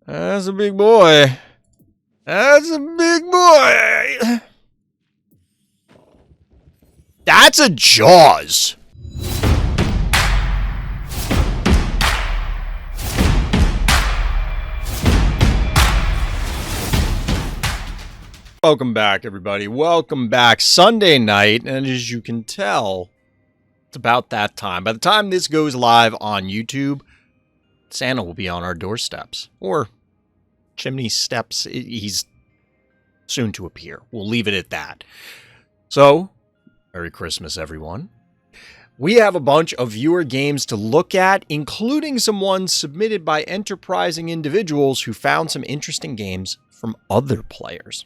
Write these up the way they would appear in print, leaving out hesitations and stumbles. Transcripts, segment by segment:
That's a big boy. That's a big boy. That's a Jaws. Welcome back, everybody. Welcome back. Sunday night, and as you can tell, it's about that time. By the time this goes live on YouTube, Santa will be on our doorsteps. Or chimney steps. He's soon to appear. We'll leave it at that. So, Merry Christmas, everyone. We have a bunch of viewer games to look at, including some ones submitted by enterprising individuals who found some interesting games from other players.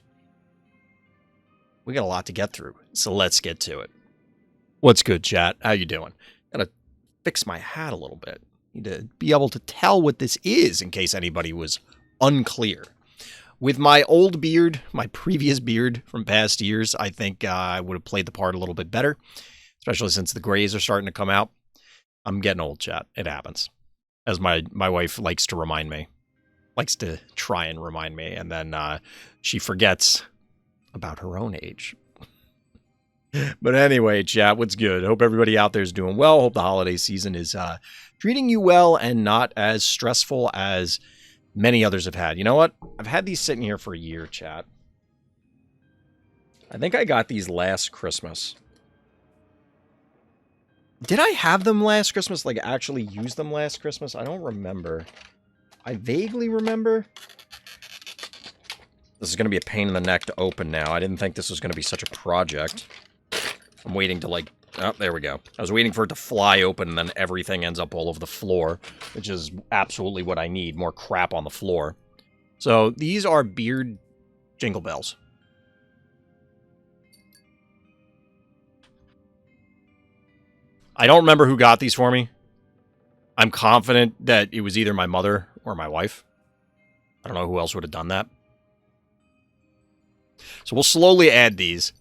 We got a lot to get through, so let's get to it. What's good, chat? How you doing? Gotta fix my hat a little bit. Need to be able to tell what this is in case anybody was unclear. With my old beard, my previous beard from past years, I think I would have played the part a little bit better, especially since the grays are starting to come out. I'm getting old, chat. It happens. As my wife likes to remind me. Likes to try and remind me, and then she forgets about her own age. But anyway, chat, what's good? Hope everybody out there is doing well. Hope the holiday season is treating you well and not as stressful as many others have had. You know what? I've had these sitting here for a year, chat. I think I got these last Christmas. Did I have them last Christmas? Like, actually use them last Christmas? I don't remember. I vaguely remember. This is going to be a pain in the neck to open now. I didn't think this was going to be such a project. I'm waiting to, like... Oh, there we go. I was waiting for it to fly open, and then everything ends up all over the floor, which is absolutely what I need. More crap on the floor. So, these are beard jingle bells. I don't remember who got these for me. I'm confident that it was either my mother or my wife. I don't know who else would have done that. So we'll slowly add these.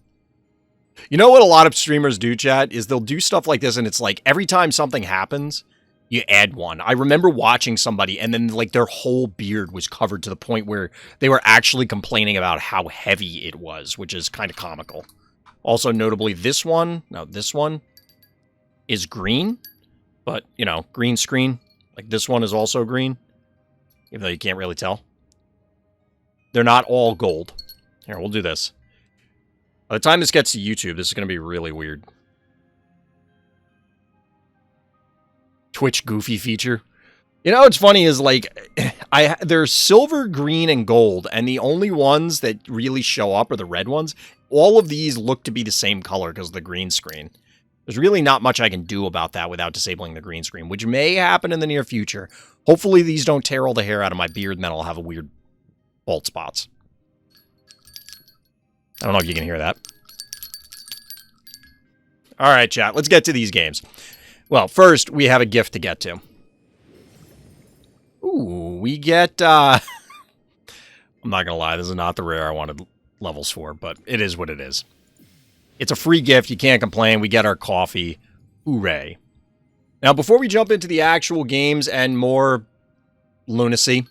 You know what a lot of streamers do, chat? Is they'll do stuff like this, and it's like, every time something happens, you add one. I remember watching somebody, and then, like, their whole beard was covered to the point where they were actually complaining about how heavy it was, which is kind of comical. Also, notably, this one is green, but, you know, green screen. Like, this one is also green, even though you can't really tell. They're not all gold. Here, we'll do this. By the time this gets to YouTube, this is going to be really weird. Twitch goofy feature. You know what's funny is, like, there's silver, green, and gold, and the only ones that really show up are the red ones. All of these look to be the same color because of the green screen. There's really not much I can do about that without disabling the green screen, which may happen in the near future. Hopefully these don't tear all the hair out of my beard, and then I'll have a weird bald spots. I don't know if you can hear that. All right, chat. Let's get to these games. Well, first, we have a gift to get to. Ooh, we get... I'm not going to lie. This is not the rare I wanted levels for, but it is what it is. It's a free gift. You can't complain. We get our coffee. Hooray. Now, before we jump into the actual games and more lunacy,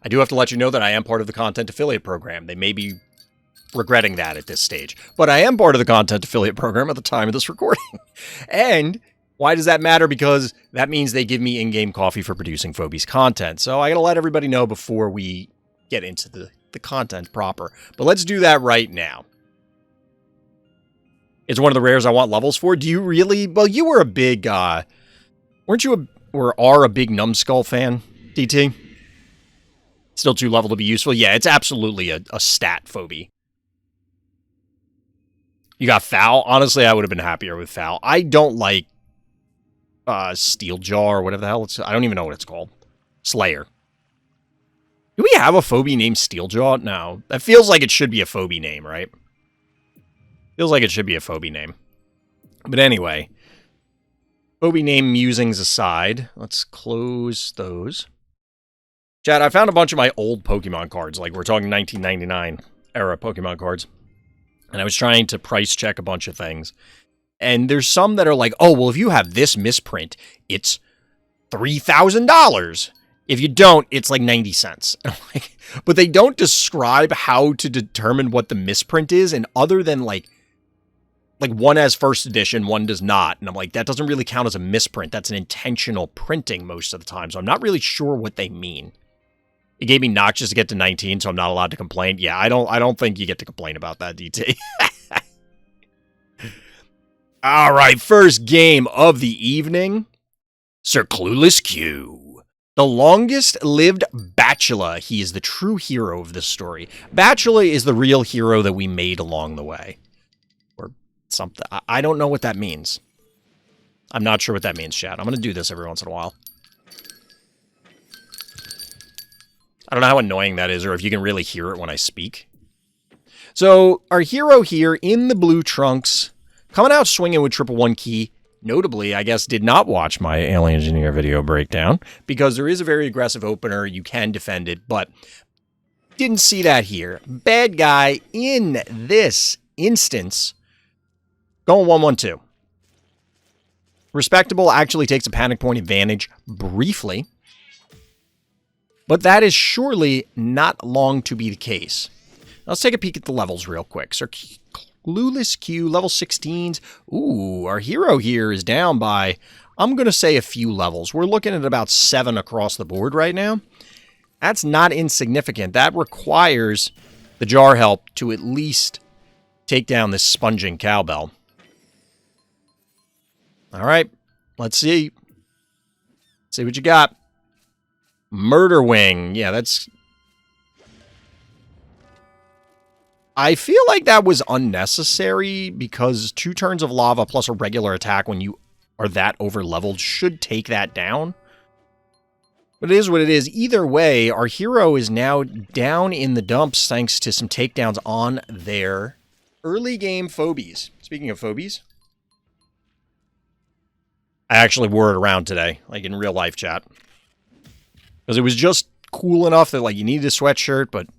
I do have to let you know that I am part of the content affiliate program. They may be regretting that at this stage. But I am part of the content affiliate program at the time of this recording. And why does that matter? Because that means they give me in-game coffee for producing Phobies content. So I gotta let everybody know before we get into the content proper. But let's do that right now. It's one of the rares I want levels for. Do you really? Well, you were a big, weren't you are a big Numbskull fan, DT? Still too level to be useful? Yeah, it's absolutely a stat phobie. You got Foul? Honestly, I would have been happier with Foul. I don't like Steeljaw or whatever the hell it's... I don't even know what it's called. Slayer. Do we have a phobie named Steeljaw? No. That feels like it should be a phobie name, right? Feels like it should be a phobie name. But anyway. Phobie name musings aside. Let's close those. Chat, I found a bunch of my old Pokemon cards. Like, we're talking 1999 era Pokemon cards. And I was trying to price check a bunch of things. And there's some that are like, oh, well, if you have this misprint, it's $3,000. If you don't, it's like 90 cents. But they don't describe how to determine what the misprint is, and other than like one has first edition, one does not. And I'm like, that doesn't really count as a misprint. That's an intentional printing most of the time. So I'm not really sure what they mean. It gave me noxious to get to 19, so I'm not allowed to complain. Yeah, I don't think you get to complain about that, DT. All right, first game of the evening. SirCluelessQ. The longest-lived bachelor. He is the true hero of this story. Bachelor is the real hero that we made along the way. Or something. I don't know what that means. I'm not sure what that means, chat. I'm going to do this every once in a while. I don't know how annoying that is, or if you can really hear it when I speak. So, our hero here in the blue trunks, coming out swinging with triple one key. Notably, I guess, did not watch my Alien Engineer video breakdown, because there is a very aggressive opener. You can defend it, but didn't see that here. Bad guy in this instance, going 1-1-2. Respectable actually takes a panic point advantage briefly. But that is surely not long to be the case. Let's take a peek at the levels real quick. SirCluelessQ, level 16s. Ooh, our hero here is down by, I'm going to say, a few levels. We're looking at about 7 across the board right now. That's not insignificant. That requires the jar help to at least take down this sponging cowbell. All right, let's see. See what you got. Murder Wing. Yeah, that's... I feel like that was unnecessary because 2 turns of lava plus a regular attack when you are that over-leveled should take that down. But it is what it is. Either way, our hero is now down in the dumps thanks to some takedowns on their early game Phobies. Speaking of Phobies, I actually wore it around today, like in real life chat. Because it was just cool enough that, like, you needed a sweatshirt, but it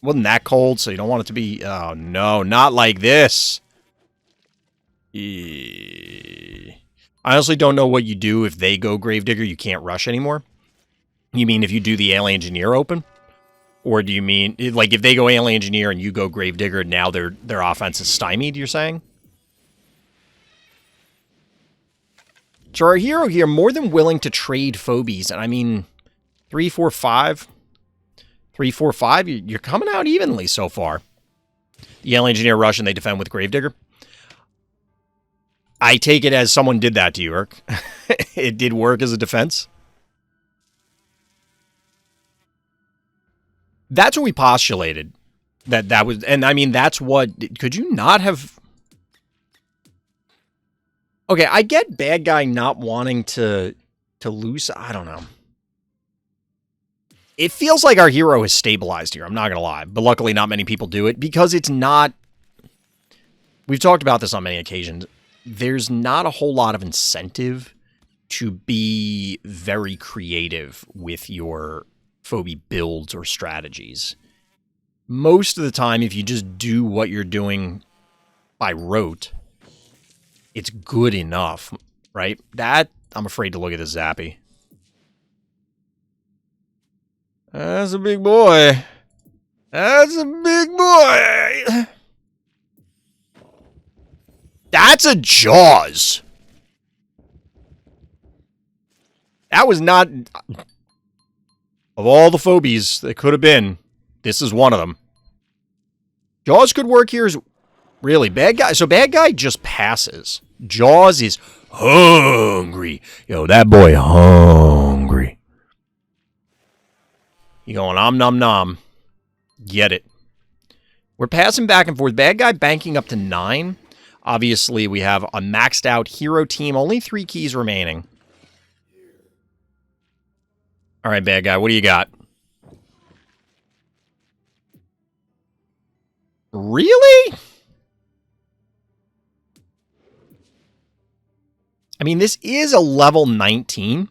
wasn't that cold, so you don't want it to be... Oh, no, not like this. I honestly don't know what you do if they go Gravedigger, you can't rush anymore. You mean if you do the Alien Engineer open? Or do you mean, like, if they go Alien Engineer and you go Gravedigger, now their offense is stymied, you're saying? So our hero here, more than willing to trade Phobies, and I mean... 3, 4, 5. 3, 4, 5. You're coming out evenly so far. The Alien Engineer rush and they defend with Gravedigger. I take it as someone did that to you, Urk. It did work as a defense. That's what we postulated. That was, and I mean, that's what, could you not have... Okay, I get bad guy not wanting to lose, I don't know. It feels like our hero is stabilized here, I'm not going to lie. But luckily not many people do it because it's not... We've talked about this on many occasions. There's not a whole lot of incentive to be very creative with your Phobie builds or strategies. Most of the time, if you just do what you're doing by rote, it's good enough, right? That, I'm afraid to look at this Zappy. That's a big boy. That's a big boy. That's a Jaws. That was not... Of all the Phobies that could have been, this is one of them. Jaws could work here as... Really, bad guy. So bad guy just passes. Jaws is hungry. Yo, that boy hungry. You going om nom nom. Get it. We're passing back and forth. Bad guy banking up to 9. Obviously, we have a maxed out hero team. Only 3 keys remaining. All right, bad guy. What do you got? Really? I mean, this is a level 19.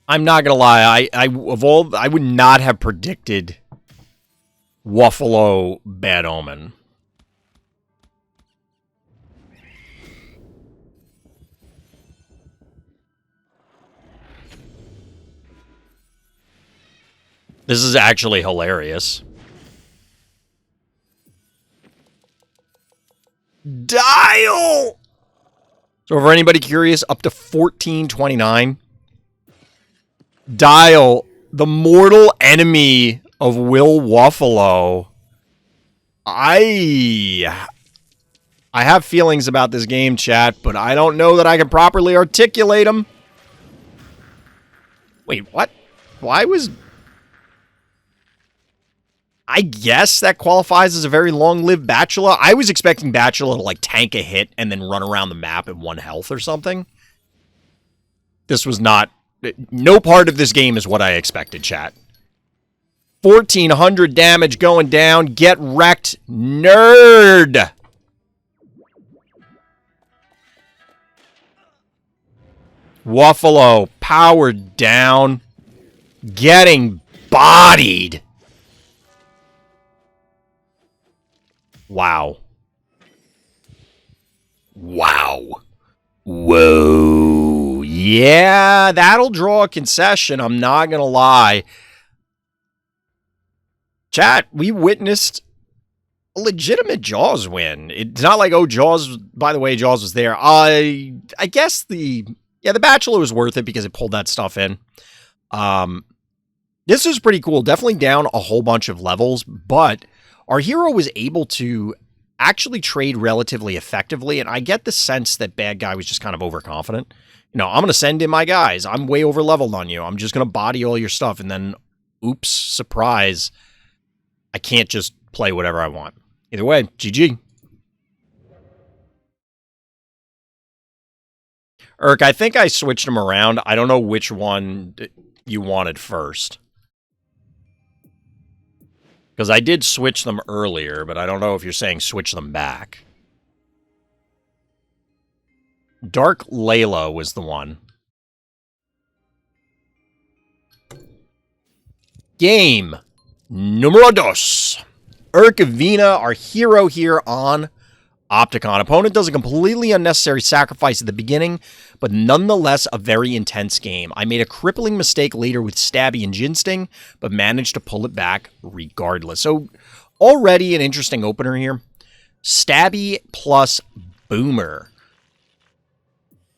I'm not gonna lie. I would not have predicted Wuffalo Bad Omen. This is actually hilarious. Dial! So for anybody curious, up to 1429. Dial, the mortal enemy of Will Waffalo. I have feelings about this game, chat, but I don't know that I can properly articulate them. Wait, what? Why was... I guess that qualifies as a very long-lived Bachelor. I was expecting Bachelor to, like, tank a hit and then run around the map at 1 health or something. This was not... No part of this game is what I expected, chat. 1,400 damage going down. Get wrecked, nerd! Waffalo, powered down. Getting bodied. Wow. Wow. Whoa. Yeah, that'll draw a concession, I'm not gonna lie. Chat, we witnessed a legitimate Jaws win. It's not like, oh, Jaws, by the way, Jaws was there. I guess the Bachelor was worth it because it pulled that stuff in. This is pretty cool. Definitely down a whole bunch of levels, but our hero was able to actually trade relatively effectively, and I get the sense that bad guy was just kind of overconfident. You know, I'm going to send in my guys. I'm way over leveled on you. I'm just going to body all your stuff, and then, oops, surprise, I can't just play whatever I want. Either way, GG. Urk, I think I switched them around. I don't know which one you wanted first. Because I did switch them earlier, but I don't know if you're saying switch them back. Dark Layla was the one. Game numero dos. Urkevina, our hero here on Opticon. Opponent does a completely unnecessary sacrifice at the beginning, but nonetheless a very intense game. I made a crippling mistake later with Stabby and Ginsting, but managed to pull it back regardless. So already an interesting opener here. Stabby plus Boomer.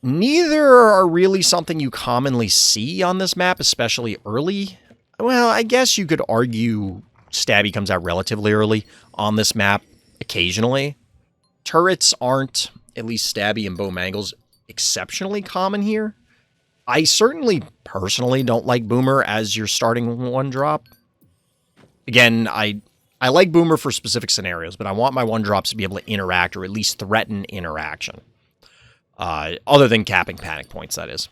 Neither are really something you commonly see on this map, especially early. Well, I guess you could argue Stabby comes out relatively early on this map occasionally. Turrets aren't, at least Stabby and Bow Mangles, exceptionally common here. I certainly, personally, don't like Boomer as your starting one-drop. Again, I like Boomer for specific scenarios, but I want my one-drops to be able to interact or at least threaten interaction. Other than capping panic points, that is.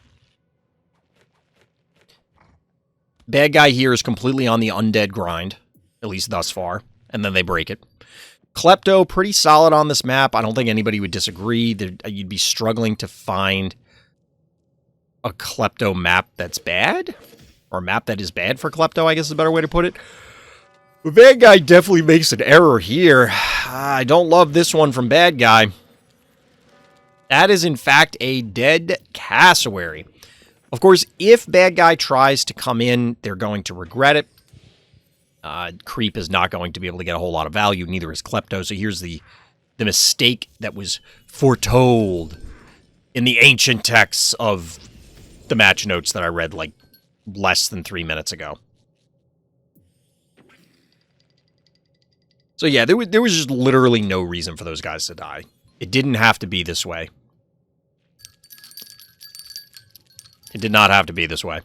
Bad guy here is completely on the undead grind, at least thus far, and then they break it. Klepto, pretty solid on this map. I don't think anybody would disagree. You'd be struggling to find a Klepto map that's bad, or a map that is bad for Klepto, I guess is a better way to put it. But Bad Guy definitely makes an error here. I don't love this one from Bad Guy. That is, in fact, a dead cassowary. Of course, if Bad Guy tries to come in, they're going to regret it. Creep is not going to be able to get a whole lot of value, neither is Klepto. So here's the mistake that was foretold in the ancient texts of the match notes that I read like less than 3 minutes ago. So yeah, there was just literally no reason for those guys to die. It didn't have to be this way. It did not have to be this way.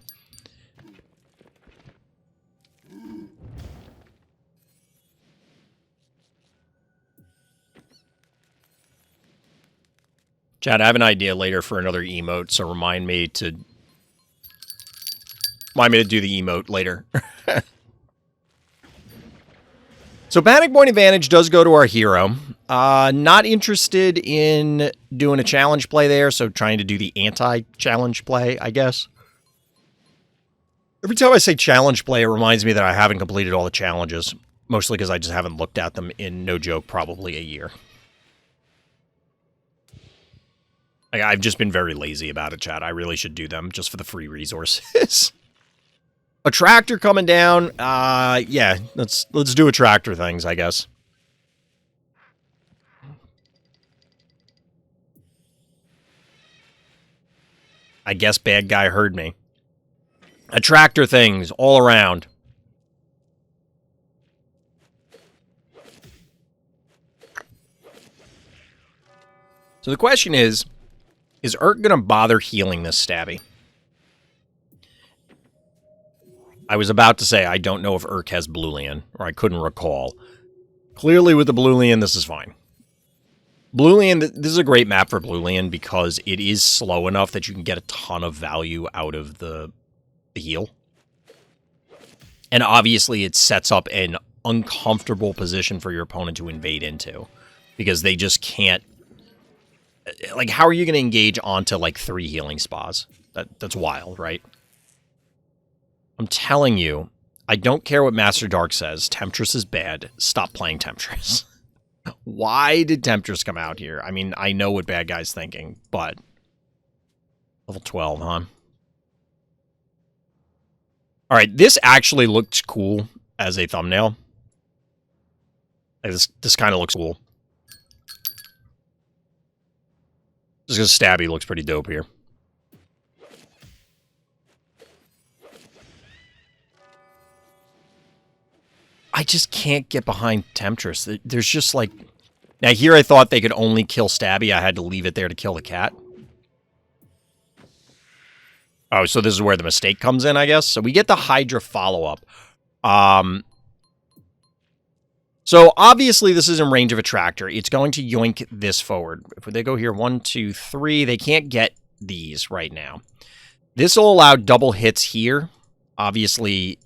Chad, I have an idea later for another emote, so remind me to do the emote later. So Panic Point Advantage does go to our hero. Not interested in doing a challenge play there, so trying to do the anti-challenge play, I guess. Every time I say challenge play, it reminds me that I haven't completed all the challenges. Mostly because I just haven't looked at them in, no joke, probably a year. I've just been very lazy about it, chat. I really should do them just for the free resources. Attractor coming down. Yeah, let's do attractor things, I guess. I guess bad guy heard me. Attractor things all around. So the question is Urk going to bother healing this stabby? I was about to say I don't know if Urk has Bluelian, or I couldn't recall. Clearly with the Bluelian, this is fine. Bluelian, this is a great map for Bluelian because it is slow enough that you can get a ton of value out of the heal. And obviously it sets up an uncomfortable position for your opponent to invade into. Because they just can't... Like, how are you going to engage onto, like, 3 healing spas? That's wild, right? I'm telling you, I don't care what Master Dark says. Temptress is bad. Stop playing Temptress. Why did Temptress come out here? I mean, I know what bad guy's thinking, but... Level 12, huh? Alright, this actually looks cool as a thumbnail. Like, this kind of looks cool. Just because Stabby looks pretty dope here. I just can't get behind Temptress. There's just like... Now here I thought they could only kill Stabby. I had to leave it there to kill the cat. Oh, so this is where the mistake comes in, I guess? So we get the Hydra follow-up. So obviously this is in range of Attractor. It's going to yoink this forward. If they go here, 1, 2, 3, they can't get these right now. This will allow double hits here. Obviously,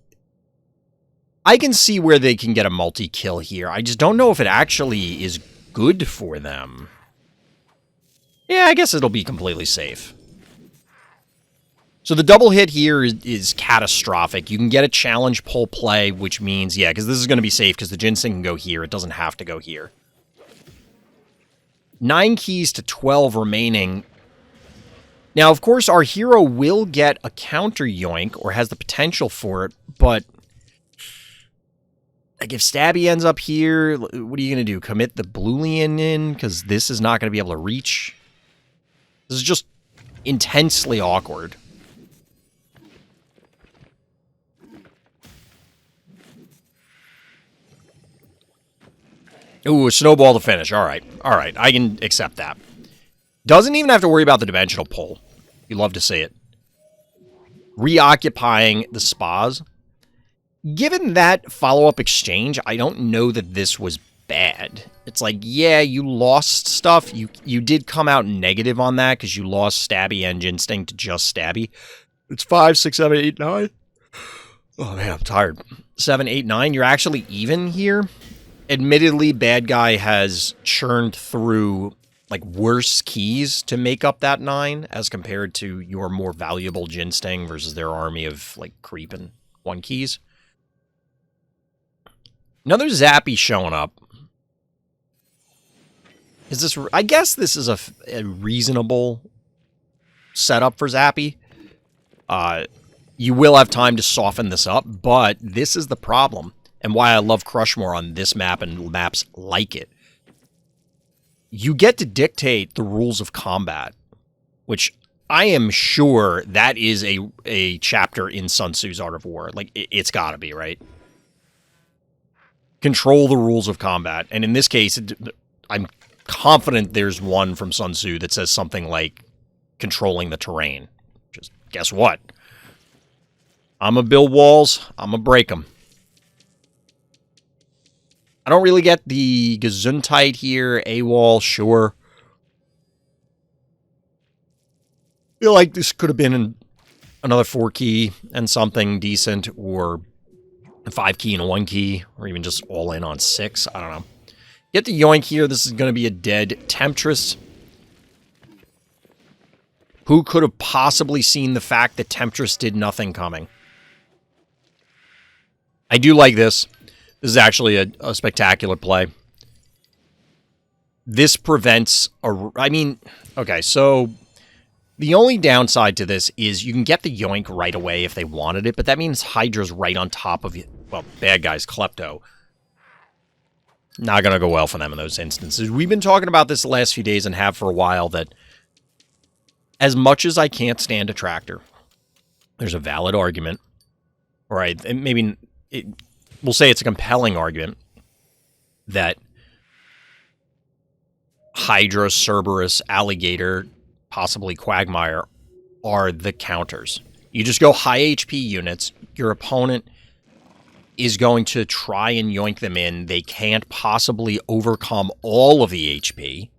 I can see where they can get a multi-kill here. I just don't know if it actually is good for them. Yeah, I guess it'll be completely safe. So the double hit here is catastrophic. You can get a challenge pull play, which means, yeah, because this is going to be safe because the ginseng can go here. It doesn't have to go here. 9 keys to 12 remaining. Now, of course, our hero will get a counter yoink, or has the potential for it, but... Like, if Stabby ends up here, what are you going to do? Commit the Bluelian in? Because this is not going to be able to reach. This is just intensely awkward. Ooh, a snowball to finish. All right. All right. I can accept that. Doesn't even have to worry about the dimensional pull. You love to see it. Reoccupying the spas. Given that follow-up exchange, I don't know that this was bad. It's like, yeah, you lost stuff. You did come out negative on that because you lost Stabby and Ginseng to just Stabby. It's 5, 6, 7, 8, 9. Oh, man, I'm tired. 7, 8, 9. You're actually even here. Admittedly, bad guy has churned through like worse keys to make up that 9 as compared to your more valuable Ginseng versus their army of like creep and 1 keys. Another Zappy showing up. Is this... I guess this is a reasonable setup for Zappy. You will have time to soften this up, but this is the problem. And why I love Crushmore on this map and maps like it. You get to dictate the rules of combat, which I am sure that is a chapter in Sun Tzu's Art of War. Like, it's gotta be, right? Control the rules of combat. And in this case, I'm confident there's one from Sun Tzu that says something like controlling the terrain. Just guess what? I'm a build walls. I'm a break them. I don't really get the Gesundheit here. AWOL, sure. Feel like this could have been another 4 key and something decent, or a 5 key and a 1 key, or even just all in on 6. I don't know. Get the yoink here. This is going to be a dead Temptress. Who could have possibly seen the fact that Temptress did nothing coming? I do like this. This is actually a spectacular play. This prevents a... I mean, okay, so The only downside to this is you can get the yoink right away if they wanted it, but that means Hydra's right on top of you. Well, bad guys, Klepto. Not going to go well for them in those instances. We've been talking about this the last few days and have for a while that as much as I can't stand a tractor, there's a valid argument, or we'll say it's a compelling argument, that Hydra, Cerberus, Alligator, possibly Quagmire are the counters. You just go high HP units, your opponent is going to try and yoink them in. They can't possibly overcome all of the HP.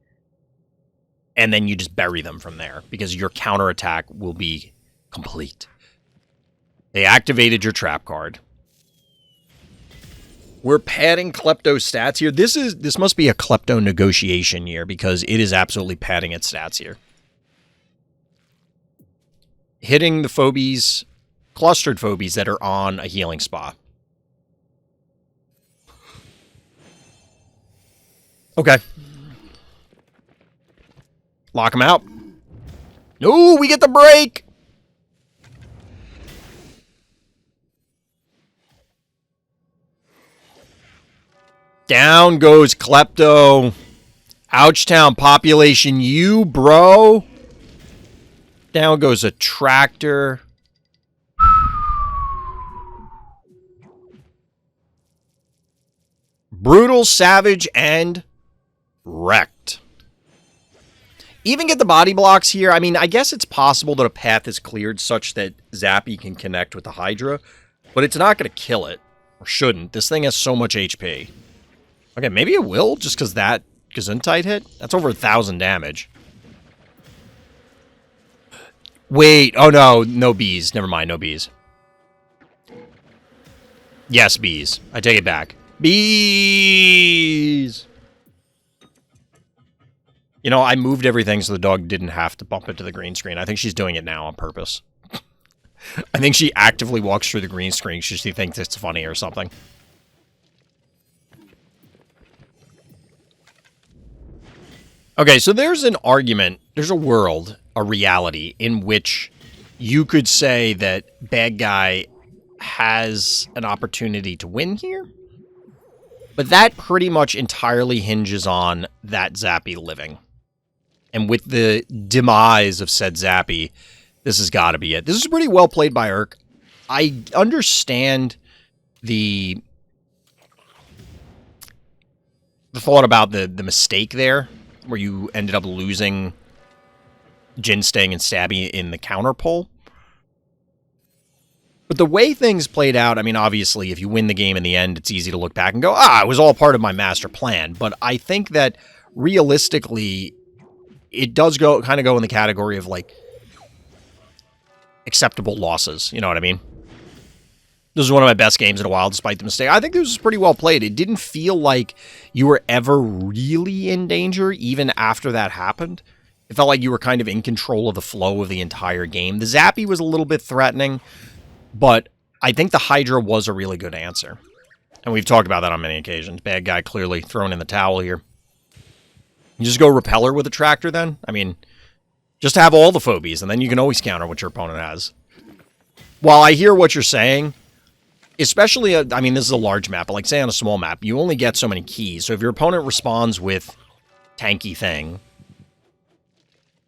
And then you just bury them from there because your counterattack will be complete. They activated your trap card. We're padding Klepto stats here. This must be a Klepto negotiation year because it is absolutely padding its stats here. Hitting the Phobies, clustered Phobies that are on a healing spa. Okay. Lock him out. No, we get the break. Down goes Klepto. Ouchtown population, you, bro. Down goes a tractor. Brutal, savage, and wrecked. Even get the body blocks here. I mean, I guess it's possible that a path is cleared such that Zappy can connect with the Hydra, but it's not going to kill it, or shouldn't. This thing has so much HP. Okay, maybe it will, just because that Gesundheit hit. That's over 1,000 damage. Wait, oh no, no bees. Never mind, no bees. Yes, bees. I take it back. Bees! You know, I moved everything so the dog didn't have to bump into the green screen. I think she's doing it now on purpose. I think she actively walks through the green screen because she thinks it's funny or something. Okay, so there's an argument, there's a world, a reality, in which you could say that bad guy has an opportunity to win here. But that pretty much entirely hinges on that Zappy living. And with the demise of said Zappy, this has got to be it. This is pretty well played by Urk. I understand the thought about the mistake there, where you ended up losing Jinsting and Stabby in the counter pull. But the way things played out, I mean, obviously, if you win the game in the end, it's easy to look back and go, it was all part of my master plan. But I think that realistically, it does kind of go in the category of, like, acceptable losses. You know what I mean? This is one of my best games in a while, despite the mistake. I think this was pretty well played. It didn't feel like you were ever really in danger, even after that happened. It felt like you were kind of in control of the flow of the entire game. The Zappy was a little bit threatening, but I think the Hydra was a really good answer. And we've talked about that on many occasions. Bad guy clearly thrown in the towel here. You just go Repeller with a tractor then? I mean, just have all the Phobies, and then you can always counter what your opponent has. While I hear what you're saying, especially, I mean, this is a large map, but like, say on a small map, you only get so many keys. So if your opponent responds with tanky thing,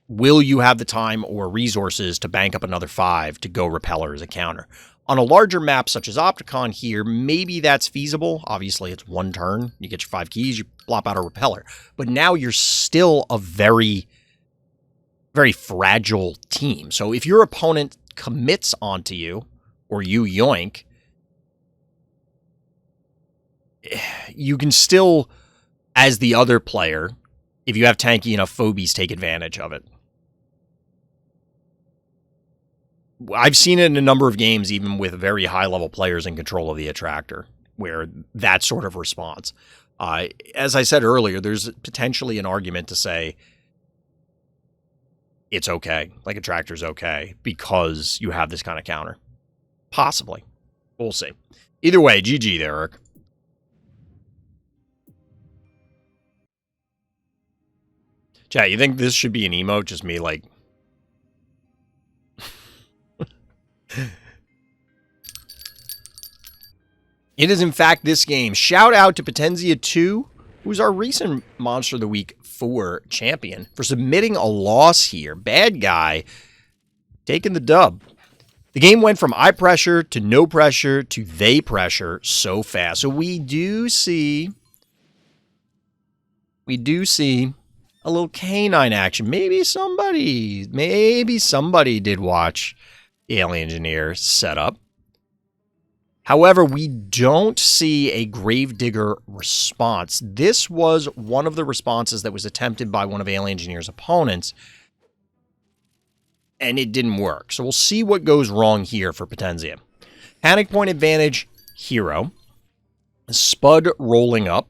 will you have the time or resources to bank up another 5 to go Repeller as a counter? On a larger map such as Opticon here, maybe that's feasible. Obviously, it's one turn. You get your 5 keys, you plop out a Repeller. But now you're still a very, very fragile team. So if your opponent commits onto you, or you yoink, you can still, as the other player, if you have tanky enough Phobies, take advantage of it. I've seen it in a number of games, even with very high-level players in control of the attractor, where that sort of response. As I said earlier, there's potentially an argument to say it's okay, like attractor's okay, because you have this kind of counter. Possibly. We'll see. Either way, GG there, Urk. Chat, you think this should be an emote? Just me, like, It is, in fact, this game. Shout out to Potenzia 2, who's our recent Monster of the Week 4 champion, for submitting a loss here. Bad guy taking the dub. The game went from eye pressure to no pressure to they pressure so fast. So we do see a little canine action. Maybe somebody did watch the Alien Engineer setup. However, we don't see a Gravedigger response. This was one of the responses that was attempted by one of Alien Engineer's opponents, and it didn't work. So we'll see what goes wrong here for Potenzia. Panic point advantage, hero. Spud rolling up.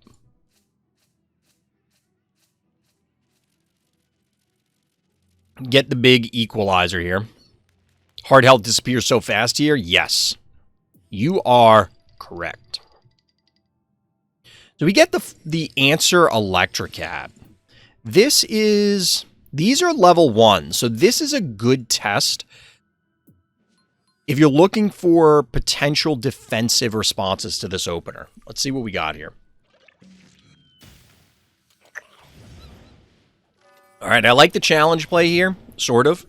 Get the big equalizer here. Hard health disappears so fast here. Yes. You are correct. So we get the answer Electrocat. These are level 1, so this is a good test if you're looking for potential defensive responses to this opener. Let's see what we got here. All right, I like the challenge play here, sort of.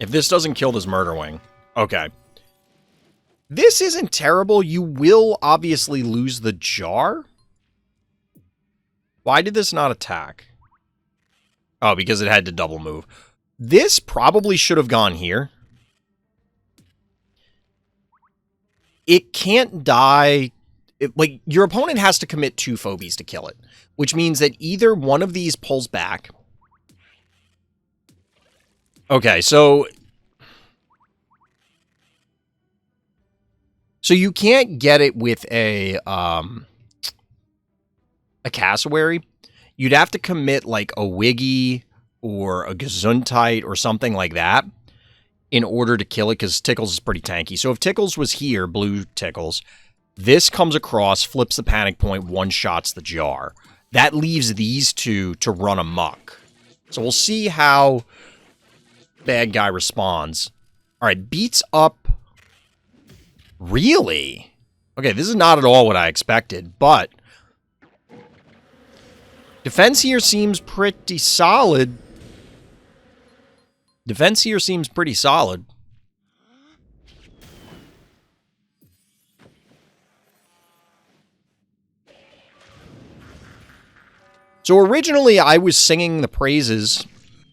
If this doesn't kill this murder wing, okay. This isn't terrible. You will obviously lose the jar. Why did this not attack? Oh, because it had to double move. This probably should have gone here. It can't die. Like, your opponent has to commit 2 Phobies to kill it, which means that either one of these pulls back. Okay, so you can't get it with a cassowary. You'd have to commit like a Wiggy or a Gesundheit or something like that in order to kill it, because Tickles is pretty tanky. So if Tickles was here, blue Tickles, this comes across, flips the panic point, one-shots the jar. That leaves these two to run amok. So we'll see how bad guy responds. All right, beats up. Really? Okay, this is not at all what I expected, but defense here seems pretty solid. Defense here seems pretty solid. So originally I was singing the praises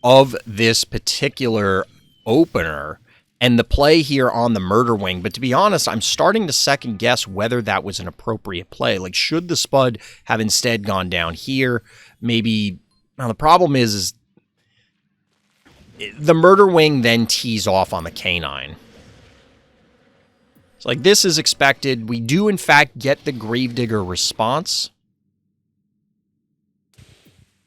of this particular opener and the play here on the murder wing, but to be honest, I'm starting to second guess whether that was an appropriate play. Like, should the Spud have instead gone down here? Maybe. Now the problem is the murder wing then tees off on the canine. So like, this is expected. We do in fact get the Gravedigger response.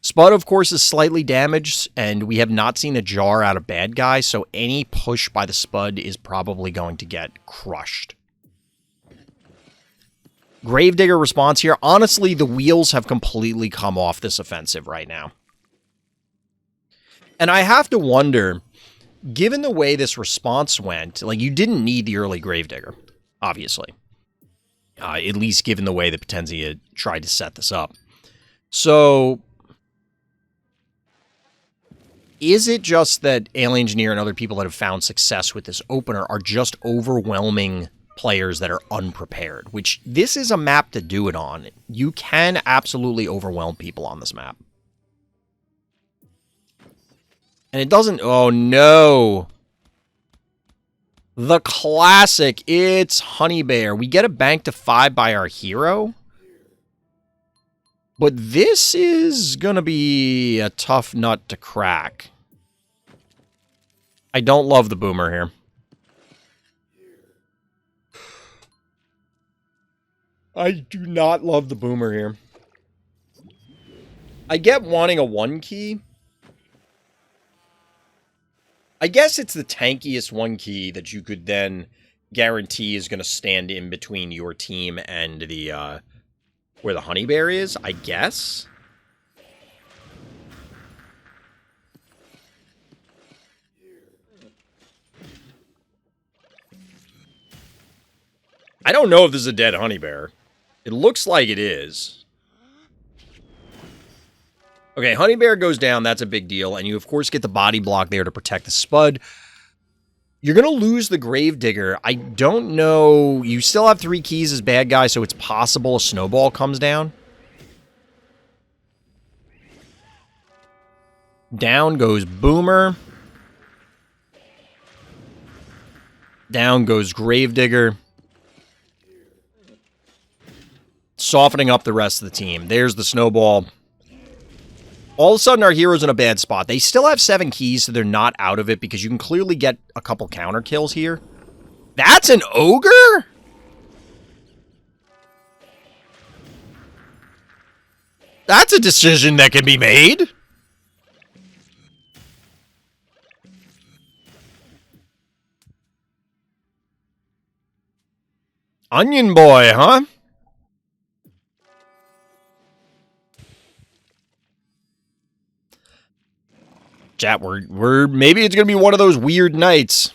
Spud, of course, is slightly damaged, and we have not seen a jar out of bad guy, so any push by the Spud is probably going to get crushed. Gravedigger response here. Honestly, the wheels have completely come off this offensive right now. And I have to wonder, given the way this response went, like, you didn't need the early Gravedigger, obviously. At least given the way that Potenzia tried to set this up. So is it just that Alien Engineer and other people that have found success with this opener are just overwhelming players that are unprepared? Which, this is a map to do it on. You can absolutely overwhelm people on this map. And it doesn't... Oh, no. The classic. It's Honey Bear. We get a bank to 5 by our hero. But this is going to be a tough nut to crack. I don't love the boomer here. I do not love the boomer here. I get wanting a 1 key. I guess it's the tankiest 1 key that you could then guarantee is going to stand in between your team and the... where the honey bear is, I guess. I don't know if this is a dead honey bear. It looks like it is. Okay, honey bear goes down. That's a big deal. And you, of course, get the body block there to protect the spud. You're going to lose the gravedigger. I don't know. You still have 3 keys as bad guy, so it's possible a snowball comes down. Down goes Boomer. Down goes Gravedigger. Softening up the rest of the team. There's the snowball. All of a sudden, our hero's in a bad spot. They still have 7 keys, so they're not out of it, because you can clearly get a couple counter kills here. That's an ogre? That's a decision that can be made. Onion boy, huh? Chat, we're maybe it's gonna be one of those weird nights.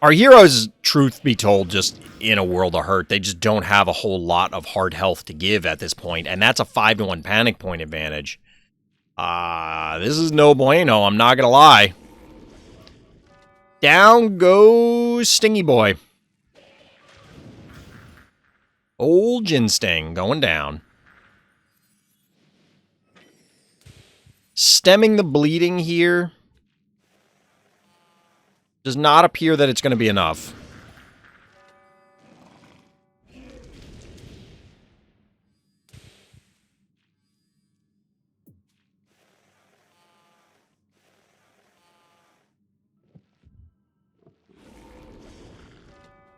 Our heroes, truth be told, just in a world of hurt. They just don't have a whole lot of hard health to give at this point, and that's a 5-to-1 panic point advantage. This is no bueno, I'm not gonna lie. Down goes Stingy Boy. Old Gin Sting going down. Stemming the bleeding here. Does not appear that it's going to be enough.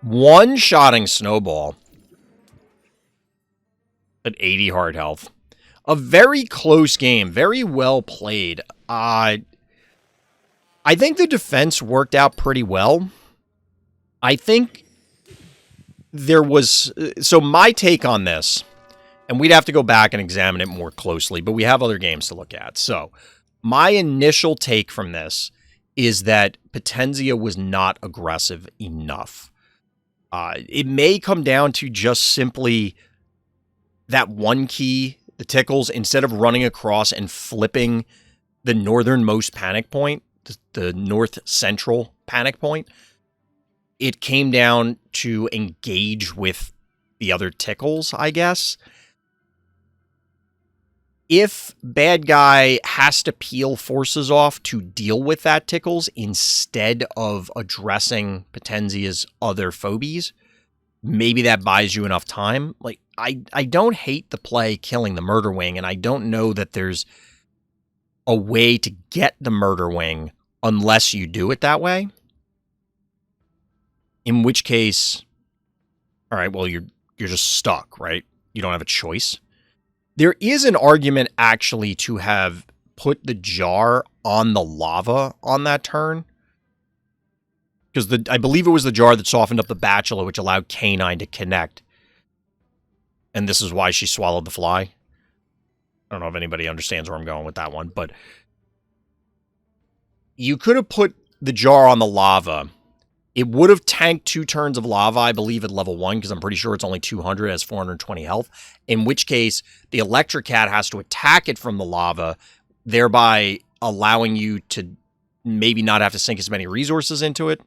One-shotting Snowball. At 80 hard health. A very close game. Very well played. I think the defense worked out pretty well. I think there was... So my take on this, and we'd have to go back and examine it more closely, but we have other games to look at. So my initial take from this is that Potenzia was not aggressive enough. It may come down to just simply that one key, the tickles, instead of running across and flipping the northernmost panic point, the north central panic point, it came down to engage with the other tickles, I guess. If bad guy has to peel forces off to deal with that tickles instead of addressing Potenzia's other phobies, maybe that buys you enough time. Like, I don't hate the play killing the Murder Wing, and I don't know that there's a way to get the Murder Wing unless you do it that way. In which case, all right, well, you're just stuck, right? You don't have a choice. There is an argument, actually, to have put the jar on the lava on that turn. Because I believe it was the jar that softened up the Bachelor, which allowed K9 to connect. And this is why she swallowed the fly. I don't know if anybody understands where I'm going with that one, but you could have put the jar on the lava. It would have tanked 2 turns of lava, I believe, at level 1, because I'm pretty sure it's only 200, it has 420 health. In which case, the Electric Cat has to attack it from the lava, thereby allowing you to maybe not have to sink as many resources into it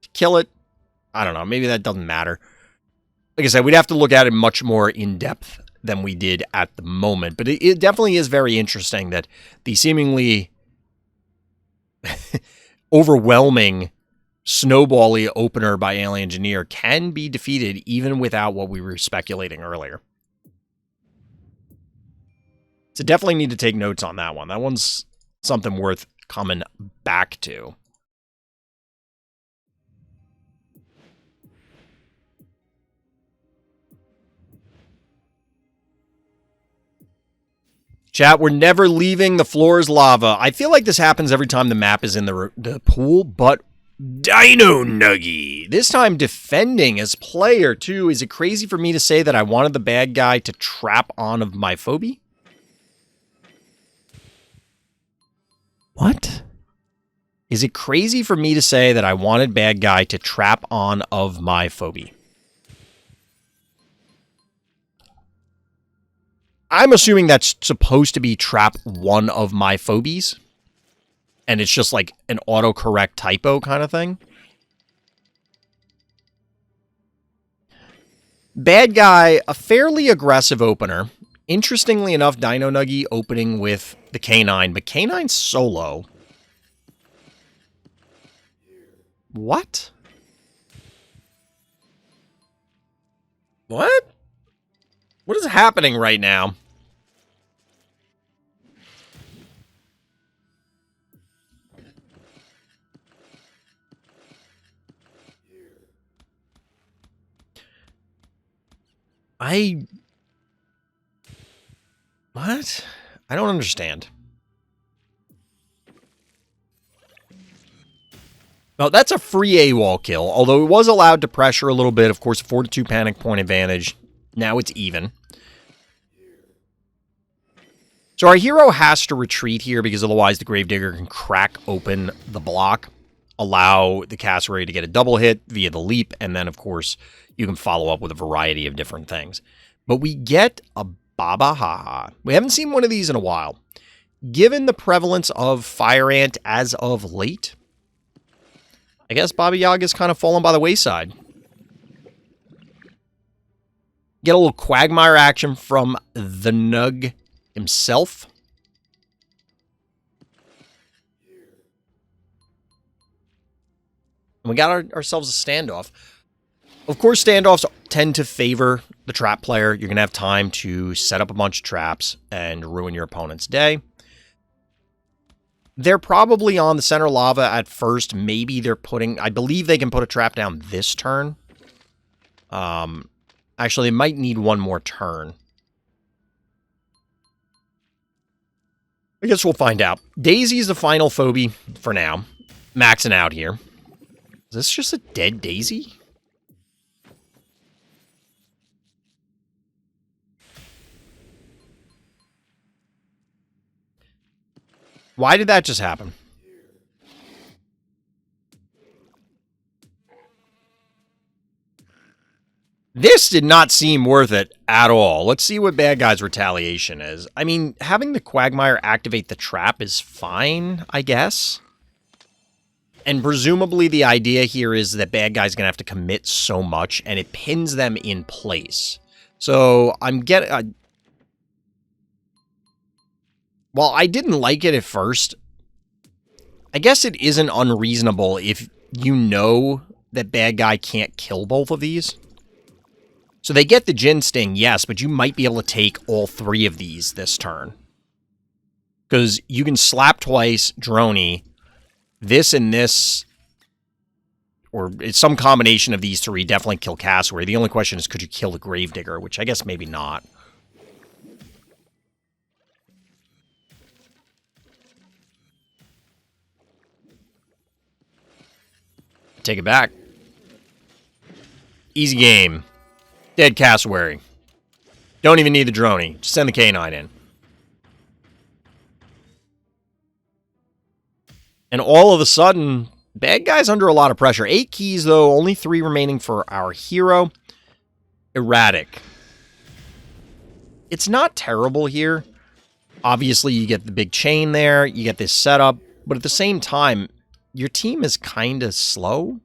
to kill it. I don't know, maybe that doesn't matter. Like I said, we'd have to look at it much more in depth than we did at the moment, but it definitely is very interesting that the seemingly overwhelming snowbally opener by Alien Engineer can be defeated even without what we were speculating earlier. So definitely need to take notes on that one. That one's something worth coming back to. Chat, we're never leaving. The floor is lava. I feel like this happens every time the map is in the pool, but Dino Nuggy. This time defending as player, too. Is it crazy for me to say that I wanted the bad guy to trap on of my phobie? What? Is it crazy for me to say that I wanted bad guy to trap on of my phobie? I'm assuming that's supposed to be trap one of my phobies. And it's just like an autocorrect typo kind of thing. Bad guy, a fairly aggressive opener. Interestingly enough, Dino Nuggy opening with the K9, but K9's solo. What? What? What is happening right now? What? I don't understand. Well, that's a free AWOL kill, although it was allowed to pressure a little bit. Of course, 4-2 panic point advantage. Now it's even. So our hero has to retreat here because otherwise the Gravedigger can crack open the block, allow the cassowary to get a double hit via the leap, and then, of course, you can follow up with a variety of different things. But we get a Baba Haha. We haven't seen one of these in a while. Given the prevalence of Fire Ant as of late, I guess Baba Yaga's kind of fallen by the wayside. Get a little Quagmire action from the Nug himself. And we got ourselves a standoff. Of course, standoffs tend to favor the trap player. You're going to have time to set up a bunch of traps and ruin your opponent's day. They're probably on the center lava at first. Maybe they're putting... I believe they can put a trap down this turn. Actually, they might need one more turn. I guess we'll find out. Daisy's the final phobie for now. Maxing out here. Is this just a dead Daisy? Why did that just happen? This did not seem worth it at all. Let's see what bad guy's retaliation is. I mean, having the Quagmire activate the trap is fine, I guess. And presumably the idea here is that bad guy's going to have to commit so much, and it pins them in place. So I'm getting... While I didn't like it at first, I guess it isn't unreasonable if you know that bad guy can't kill both of these. So they get the Jin Sting, yes, but you might be able to take all three of these this turn. Because you can slap twice, Droney, this and this, or it's some combination of these three, definitely kill Cassowary. The only question is, could you kill the Gravedigger, which I guess maybe not. Take it back. Easy game. Dead Cassowary. Don't even need the Droney. Just send the K9 in. And all of a sudden, bad guy's under a lot of pressure. 8 keys, though. Only 3 remaining for our hero. Erratic. It's not terrible here. Obviously, you get the big chain there. You get this setup. But at the same time, your team is kind of slow.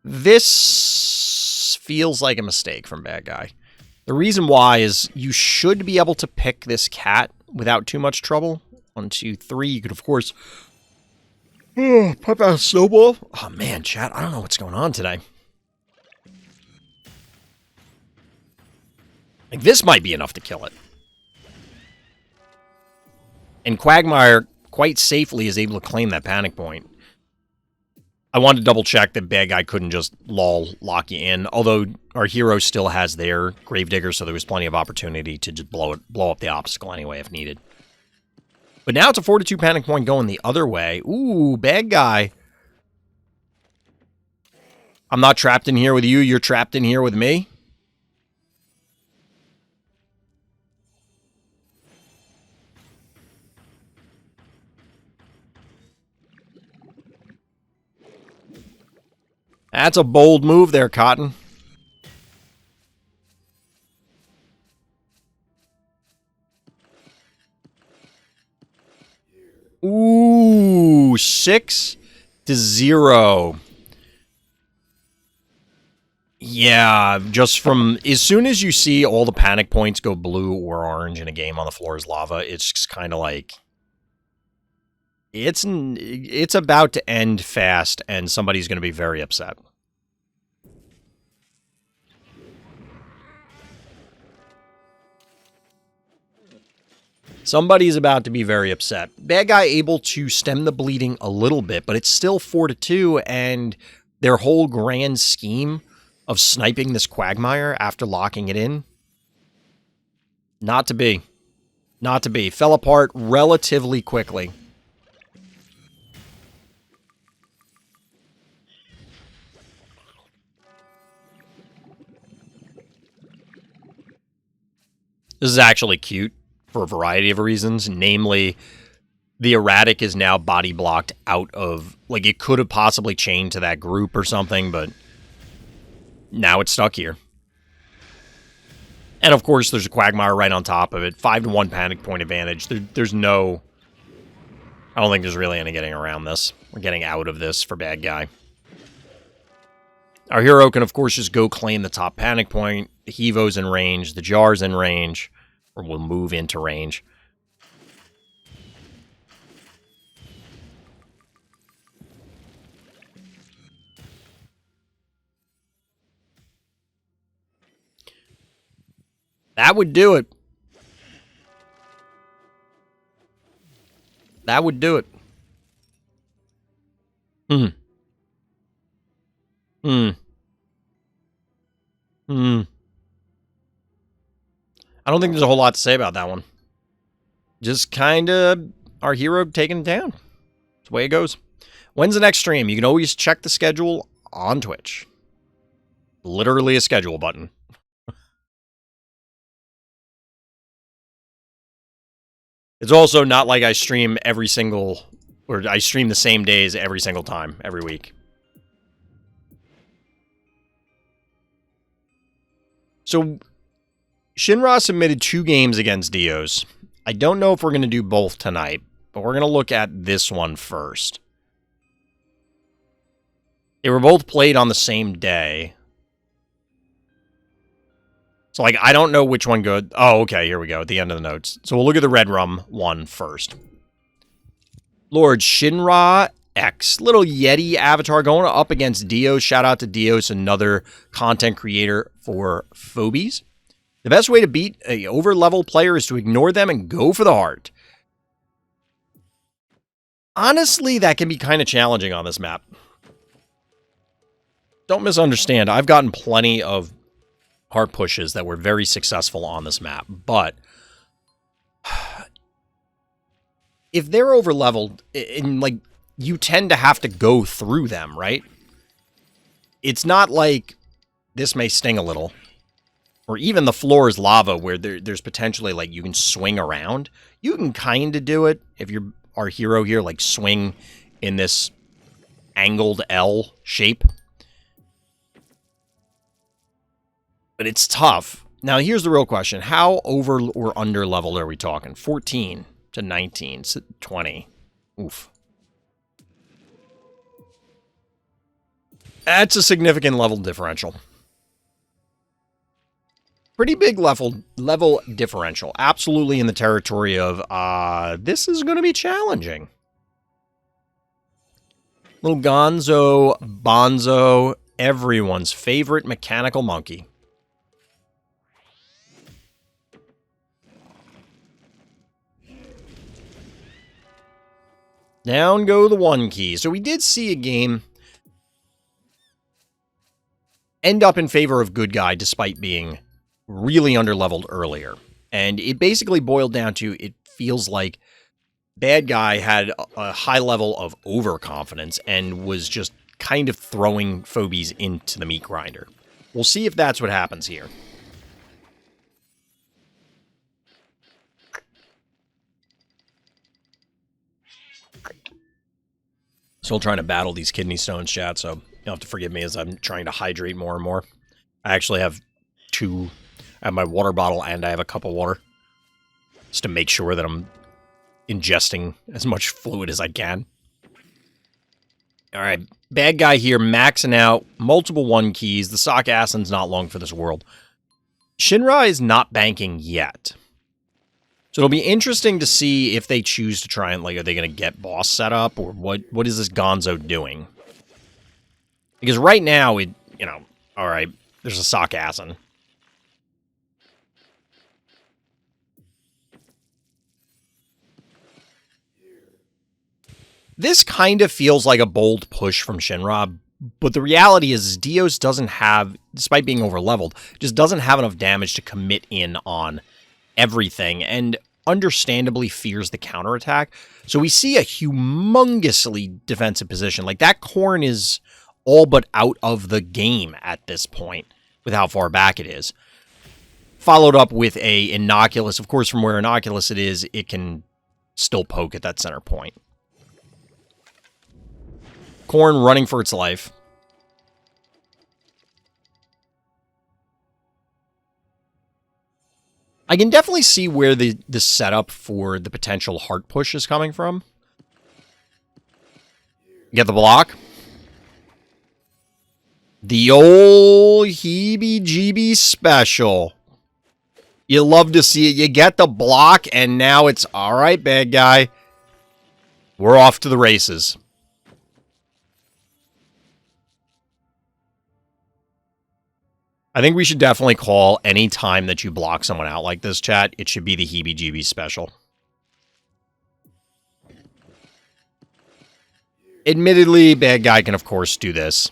This feels like a mistake from bad guy. The reason why is you should be able to pick this cat without too much trouble. 1, 2, 3. You could, of course, pop out a snowball. Oh, man, chat. I don't know what's going on today. Like, this might be enough to kill it. And Quagmire quite safely is able to claim that panic point. I wanted to double check that bad guy couldn't just lock you in, although our hero still has their Gravedigger, so there was plenty of opportunity to just blow up the obstacle anyway if needed. But now it's a 4-2 panic point going the other way. Ooh, bad guy. I'm not trapped in here with you, you're trapped in here with me. That's a bold move there, Cotton. Ooh, 6-0. Yeah, just from as soon as you see all the panic points go blue or orange in a game on the floor is lava, it's just kind of like it's about to end fast, and somebody's going to be very upset. Somebody's about to be very upset. Bad guy able to stem the bleeding a little bit, but it's still 4-2, and their whole grand scheme of sniping this Quagmire after locking it in, not to be. Not to be. Fell apart relatively quickly. This is actually cute for a variety of reasons, namely, the erratic is now body blocked out of, like, it could have possibly chained to that group or something, but now it's stuck here. And of course, there's a Quagmire right on top of it. 5-1 panic point advantage. There's no... I don't think there's really any getting around this. We're getting out of this for bad guy. Our hero can, of course, just go claim the top panic point. The Hevo's in range. The Jar's in range. Or will move into range. That would do it. That would do it. I don't think there's a whole lot to say about that one. Just kind of our hero taking it down. That's the way it goes. When's the next stream? You can always check the schedule on Twitch. Literally a schedule button. It's also not like I stream every single... or I stream the same days every single time, every week. So, Shinra submitted 2 games against Dios. I don't know if we're going to do both tonight, but we're going to look at this one first. They were both played on the same day. So, like, I don't know which one good. Oh, okay, here we go, at the end of the notes. So, we'll look at the Red Rum one first. Lord Shinra X. Little Yeti avatar going up against Dios. Shout out to Dios, another content creator for Phobies. The best way to beat an over-level player is to ignore them and go for the heart. Honestly, that can be kind of challenging on this map. Don't misunderstand. I've gotten plenty of heart pushes that were very successful on this map, but if they're over-leveled, and, like, you tend to have to go through them, right? It's not like this may sting a little. Or even the floor is lava where there's potentially, like, you can swing around. You can kind of do it if you're our hero here, like, swing in this angled L shape. But it's tough. Now, here's the real question. How over or under leveled are we talking? 14 to 19, 20. Oof. That's a significant level differential. Pretty big level differential. Absolutely in the territory of, this is going to be challenging. Little Gonzo, Bonzo, everyone's favorite mechanical monkey. Down go the 1 key. So we did see a game end up in favor of good guy despite being really underleveled earlier. And it basically boiled down to, it feels like bad guy had a high level of overconfidence and was just kind of throwing Phobies into the meat grinder. We'll see if that's what happens here. Still trying to battle these kidney stones, chat, so You'll have to forgive me as I'm trying to hydrate more and more. I actually have two. I have my water bottle and I have a cup of water. Just to make sure that I'm ingesting as much fluid as I can. Alright, bad guy here, maxing out, multiple 1 keys. The sock assassin's not long for this world. Shinra is not banking yet. So it'll be interesting to see if they choose to try and, like, are they going to get boss set up, or what is this Gonzo doing? Because right now, it, you know, alright, there's a sock assassin. This kind of feels like a bold push from Shinra, but the reality is Dios doesn't have, despite being overleveled, just doesn't have enough damage to commit in on everything, and understandably fears the counterattack. So we see a humongously defensive position. Like, that corn is all but out of the game at this point, with how far back it is. Followed up with a Innocuous. Of course, from where Innocuous it is, it can still poke at that center point. Corn running for its life. I can definitely see where the setup for the potential heart push is coming from. Get the block. The old heebie-jeebie special. You love to see it. You get the block, and now it's, all right, bad guy. We're off to the races. I think we should definitely call any time that you block someone out like this, chat, it should be the heebie-jeebie special. Admittedly, bad guy can, of course, do this.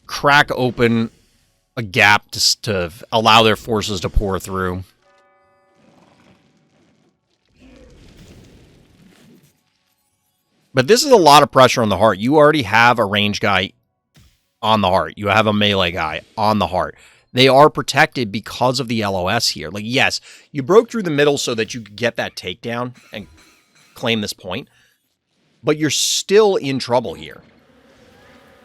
Crack open a gap to allow their forces to pour through. But this is a lot of pressure on the heart. You already have a range guy on the heart. You have a melee guy on the heart. They are protected because of the LOS here. Like, yes, you broke through the middle so that you could get that takedown and claim this point, but you're still in trouble here.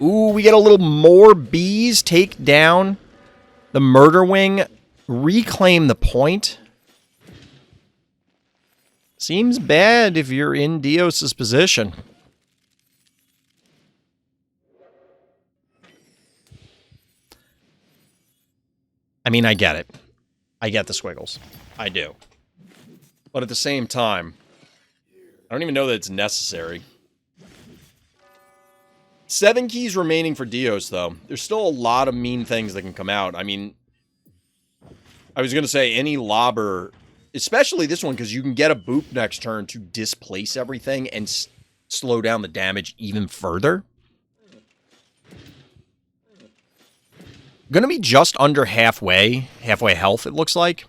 Ooh, we get a little more bees take down the murder wing, reclaim the point. Seems bad if you're in Dios's position. I mean, I get it. I get the squiggles. I do. But at the same time, I don't even know that it's necessary. 7 keys remaining for Dios, though. There's still a lot of mean things that can come out. I mean, I was going to say any lobber, especially this one, because you can get a boop next turn to displace everything and slow down the damage even further. Going to be just under halfway health, it looks like.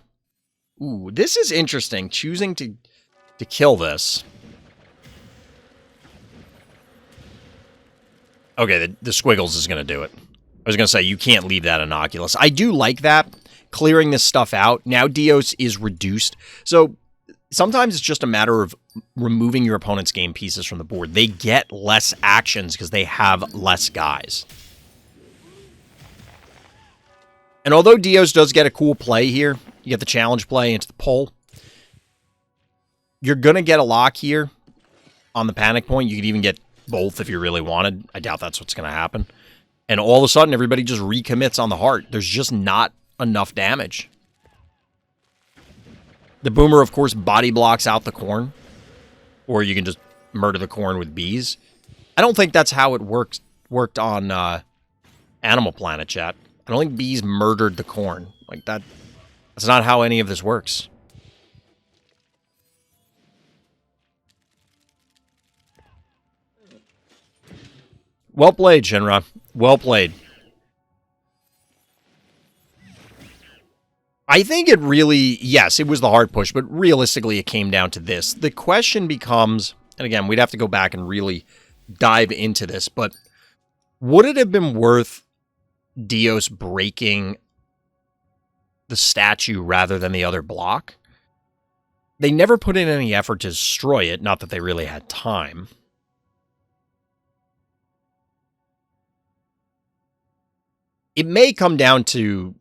Ooh, this is interesting. Choosing to kill this. Okay, the squiggles is going to do it. I was going to say, you can't leave that Innocuous. I do like that, clearing this stuff out. Now Dios is reduced. So sometimes it's just a matter of removing your opponent's game pieces from the board. They get less actions because they have less guys. And although Dios does get a cool play here, you get the challenge play into the pull, you're going to get a lock here on the panic point. You could even get both if you really wanted. I doubt that's what's going to happen. And all of a sudden, everybody just recommits on the heart. There's just not enough damage. The boomer, of course, body blocks out the corn. Or you can just murder the corn with bees. I don't think that's how it worked on Animal Planet, chat. I don't think bees murdered the corn. Like, that's not how any of this works. Well played, Shinra. Well played. I think it really, yes, it was the hard push, but realistically it came down to this. The question becomes, and again, we'd have to go back and really dive into this, but would it have been worth Dios breaking the statue rather than the other block? They never put in any effort to destroy it, not that they really had time. It may come down to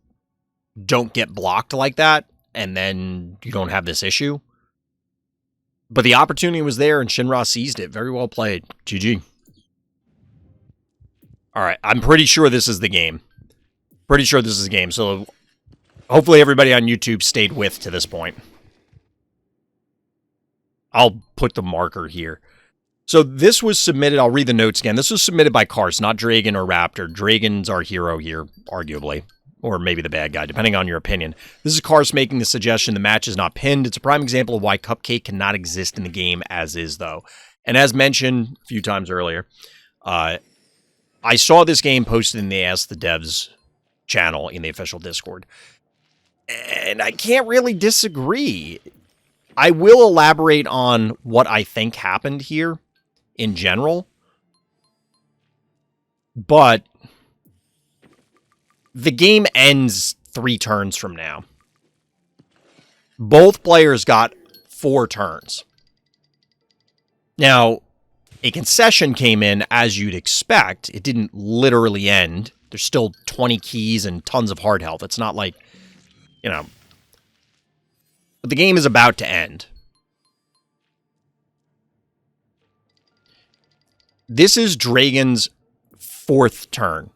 don't get blocked like that, and then you don't have this issue. But the opportunity was there, and Shinra seized it. Very well played. GG. All right, I'm pretty sure this is the game. Pretty sure this is the game, so hopefully everybody on YouTube stayed with to this point. I'll put the marker here. So this was submitted, I'll read the notes again. This was submitted by Karst, not Dragan or Raptor. Dragan's our hero here, arguably. Or maybe the bad guy, depending on your opinion. This is Karst making the suggestion the match is not pinned. It's a prime example of why Cupcake cannot exist in the game as is, though. And as mentioned a few times earlier, I saw this game posted in the Ask the Devs channel in the official Discord. And I can't really disagree. I will elaborate on what I think happened here in general. But the game ends 3 turns from now. Both players got 4 turns. Now, a concession came in as you'd expect. It didn't literally end. There's still 20 keys and tons of hard health. It's not like, you know. But the game is about to end. This is Dragan's 4th turn.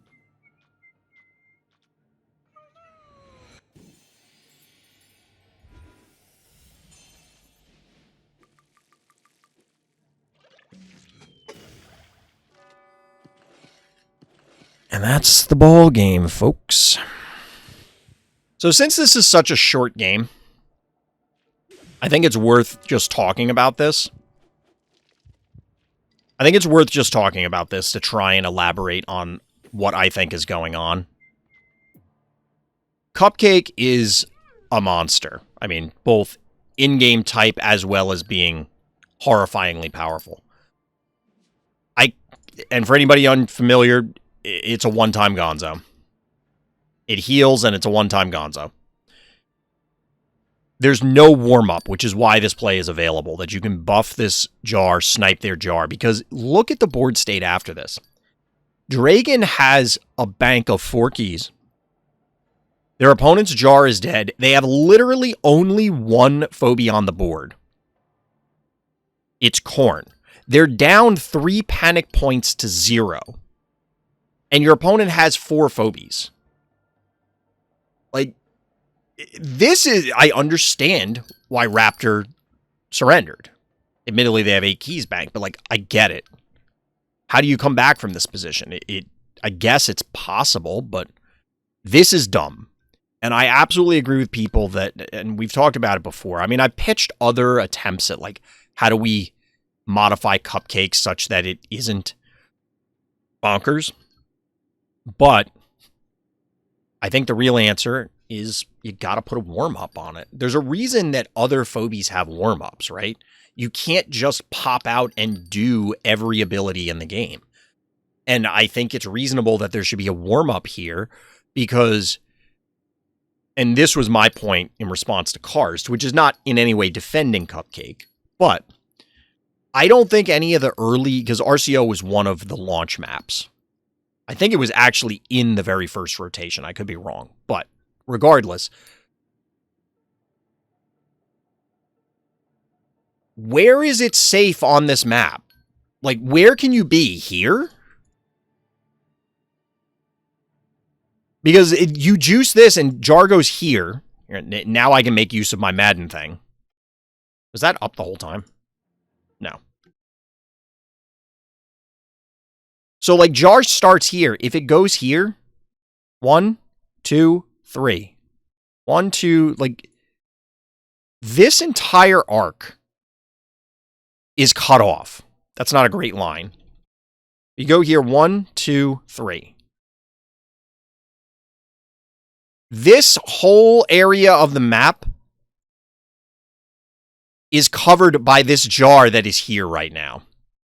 And that's the ball game, folks. So since this is such a short game, I think it's worth just talking about this. I think it's worth just talking about this to try and elaborate on what I think is going on. Cupcake is a monster. I mean, both in-game type as well as being horrifyingly powerful. And for anybody unfamiliar, it's a one-time gonzo. It heals, and it's a one-time gonzo. There's no warm-up, which is why this play is available, that you can buff this jar, snipe their jar, because look at the board state after this. Dragan has a bank of 4 keys. Their opponent's jar is dead. They have literally only 1 phobie on the board. It's Corn. They're down 3 panic points to 0. And your opponent has 4 phobies. Like, this is... I understand why Raptor surrendered. Admittedly, they have 8 keys banked, but, like, I get it. How do you come back from this position? I guess it's possible, but this is dumb. And I absolutely agree with people that... And we've talked about it before. I mean, I pitched other attempts at, like, how do we modify Cupcake such that it isn't bonkers? But I think the real answer is you got to put a warm-up on it. There's a reason that other phobies have warm-ups, right? You can't just pop out and do every ability in the game. And I think it's reasonable that there should be a warm-up here because, and this was my point in response to Karst, which is not in any way defending Cupcake, but I don't think any of the early, because RCO was one of the launch maps. I think it was actually in the very first rotation. I could be wrong. But regardless, where is it safe on this map? Like, where can you be? Here? Because you juice this and jar goes here. Now I can make use of my Madden thing. Was that up the whole time? No. So, like, jar starts here. If it goes here, 1, 2, 3. 1, 2, like, this entire arc is cut off. That's not a great line. You go here, 1, 2, 3. This whole area of the map is covered by this jar that is here right now.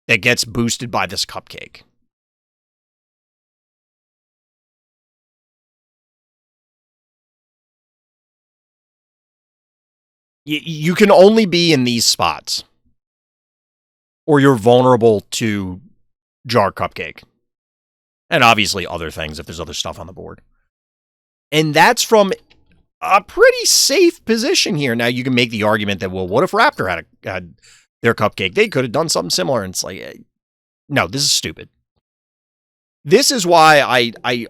That gets boosted by this Cupcake. You can only be in these spots. Or you're vulnerable to jar Cupcake. And obviously other things if there's other stuff on the board. And that's from a pretty safe position here. Now, you can make the argument that, well, what if Raptor had their Cupcake? They could have done something similar. And it's like, no, this is stupid. This is why I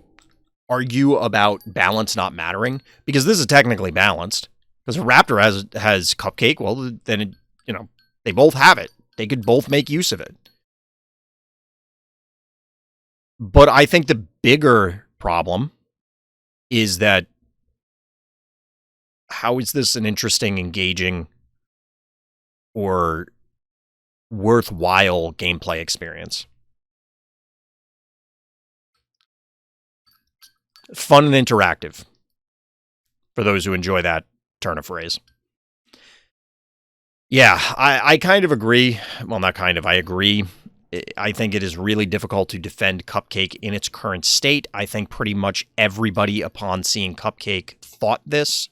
argue about balance not mattering, because this is technically balanced. Because if Raptor has Cupcake, well, then, they both have it. They could both make use of it. But I think the bigger problem is that how is this an interesting, engaging, or worthwhile gameplay experience? Fun and interactive, for those who enjoy that turn of phrase. Yeah, I kind of agree. Well, not kind of, I agree. I think it is really difficult to defend Cupcake in its current state. I think pretty much everybody, upon seeing Cupcake, thought this.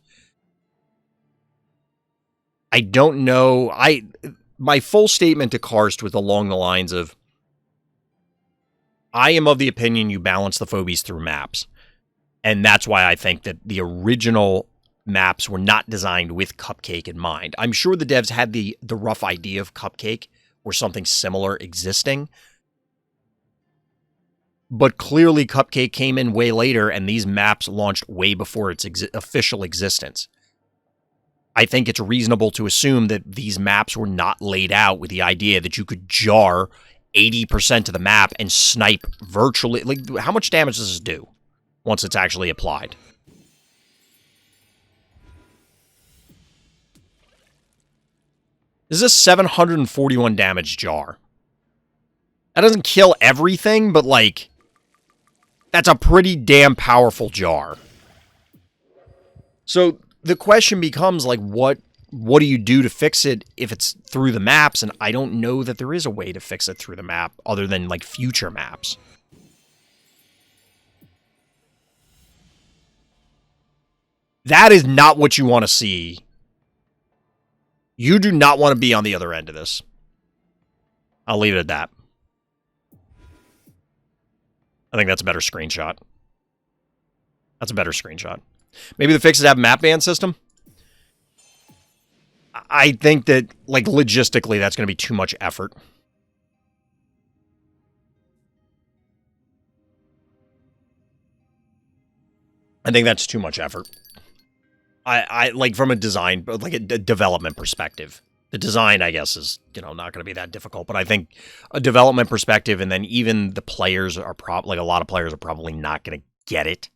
I don't know. My full statement to Karst was along the lines of, I am of the opinion you balance the phobies through maps. And that's why I think that the original maps were not designed with Cupcake in mind. I'm sure the devs had the rough idea of Cupcake or something similar existing. But clearly Cupcake came in way later, and these maps launched way before its official existence. I think it's reasonable to assume that these maps were not laid out with the idea that you could jar 80% of the map and snipe virtually. Like, how much damage does this do once it's actually applied? This is a 741 damage jar. That doesn't kill everything, but, like, that's a pretty damn powerful jar. So the question becomes, like, what do you do to fix it if it's through the maps? And I don't know that there is a way to fix it through the map other than, like, future maps. That is not what you want to see. You do not want to be on the other end of this. I'll leave it at that. I think that's a better screenshot. That's a better screenshot. Maybe the fix is have a map ban system. I think that, like, logistically, that's going to be too much effort. I think that's too much effort. I like, from a design, like a development perspective. The design, I guess, is, not going to be that difficult. But I think a development perspective, and then even the players are probably, like, a lot of players are probably not going to get it.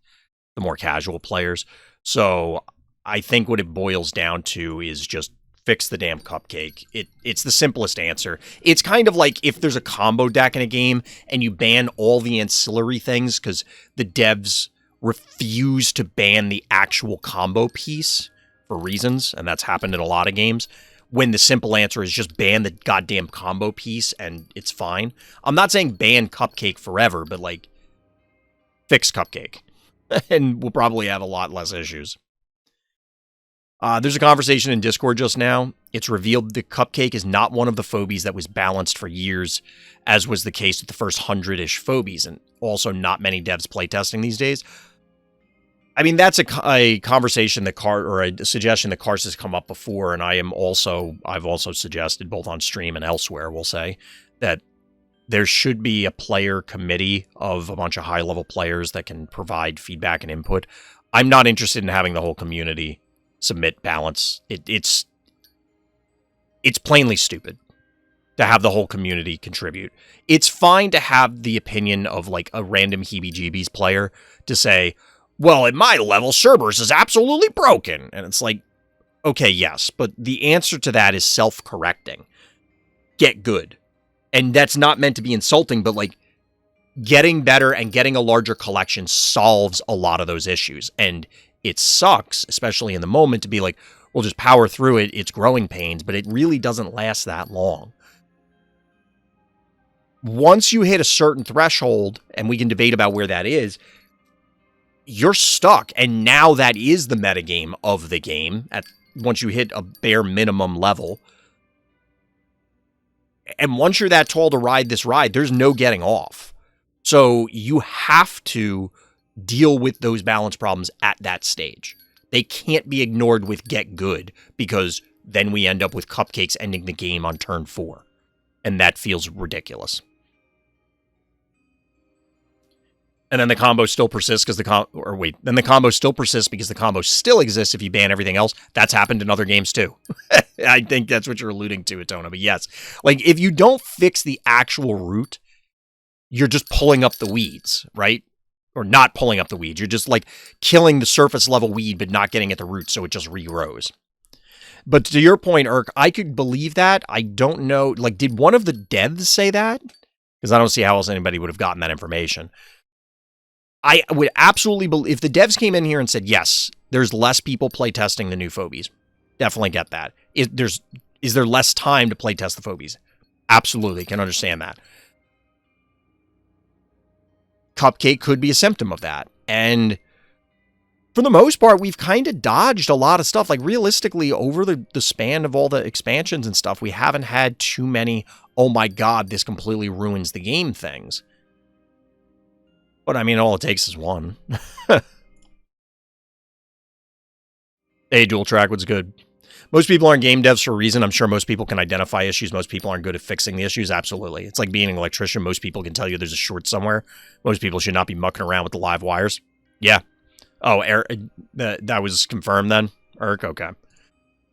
The more casual players. So I think what it boils down to is just fix the damn Cupcake. It's the simplest answer. It's kind of like if there's a combo deck in a game and you ban all the ancillary things because the devs refuse to ban the actual combo piece for reasons, and that's happened in a lot of games, when the simple answer is just ban the goddamn combo piece and it's fine. I'm not saying ban Cupcake forever, but, like, fix Cupcake. And we'll probably have a lot less issues. There's a conversation in Discord just now. It's revealed the Cupcake is not one of the phobies that was balanced for years, as was the case with the first 100-ish phobies, and also not many devs playtesting these days. I mean, that's a conversation that or a suggestion that Karst has come up before, and I've also suggested, both on stream and elsewhere, we'll say, that there should be a player committee of a bunch of high-level players that can provide feedback and input. I'm not interested in having the whole community submit balance. It's plainly stupid to have the whole community contribute. It's fine to have the opinion of, like, a random heebie-jeebies player to say, well, at my level, Cerberus is absolutely broken. And it's like, okay, yes, but the answer to that is self-correcting. Get good. And that's not meant to be insulting, but, like, getting better and getting a larger collection solves a lot of those issues. And it sucks, especially in the moment, to be like, we'll just power through it. It's growing pains, but it really doesn't last that long. Once you hit a certain threshold, and we can debate about where that is, you're stuck. And now that is the metagame of the game once you hit a bare minimum level. And once you're that tall to ride this ride, there's no getting off. So you have to deal with those balance problems at that stage. They can't be ignored with get good, because then we end up with Cupcakes ending the game on turn 4. And that feels ridiculous. And then the combo still persists because the combo still persists because the combo still exists if you ban everything else. That's happened in other games too. I think that's what you're alluding to, Atona. But yes, like if you don't fix the actual root, you're just pulling up the weeds, right? Or not pulling up the weeds. You're just like killing the surface level weed, but not getting at the root, so it just regrows. But to your point, Urk, I could believe that. I don't know. Like, did one of the devs say that? Because I don't see how else anybody would have gotten that information. I would absolutely believe, if the devs came in here and said, yes, there's less people playtesting the new Phobies. Definitely get that. Is there less time to playtest the Phobies? Absolutely, can understand that. Cupcake could be a symptom of that. And for the most part, we've kind of dodged a lot of stuff. Like, realistically, over the span of all the expansions and stuff, we haven't had too many, oh my god, this completely ruins the game things. But, I mean, all it takes is one. Hey, dual track was good. Most people aren't game devs for a reason. I'm sure most people can identify issues. Most people aren't good at fixing the issues. Absolutely. It's like being an electrician. Most people can tell you there's a short somewhere. Most people should not be mucking around with the live wires. Yeah. Oh, that was confirmed then? Urk? Okay.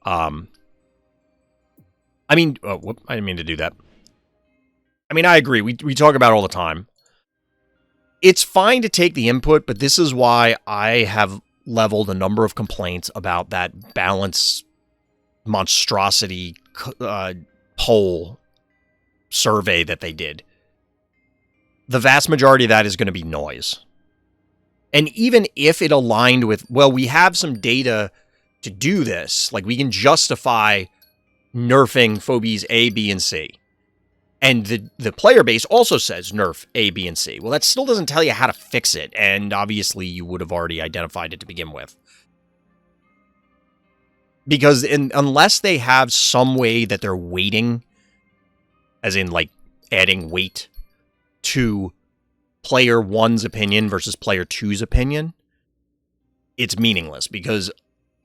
I mean, I didn't mean to do that. I mean, I agree. We talk about it all the time. It's fine to take the input, but this is why I have leveled a number of complaints about that balance monstrosity poll survey that they did. The vast majority of that is going to be noise. And even if it aligned with, well, we have some data to do this, like we can justify nerfing Phobies A, B, and C. And the player base also says nerf A, B, and C. Well, that still doesn't tell you how to fix it, and obviously you would have already identified it to begin with. Because unless they have some way that they're weighting, as in like adding weight to player 1's opinion versus player 2's opinion, it's meaningless. Because,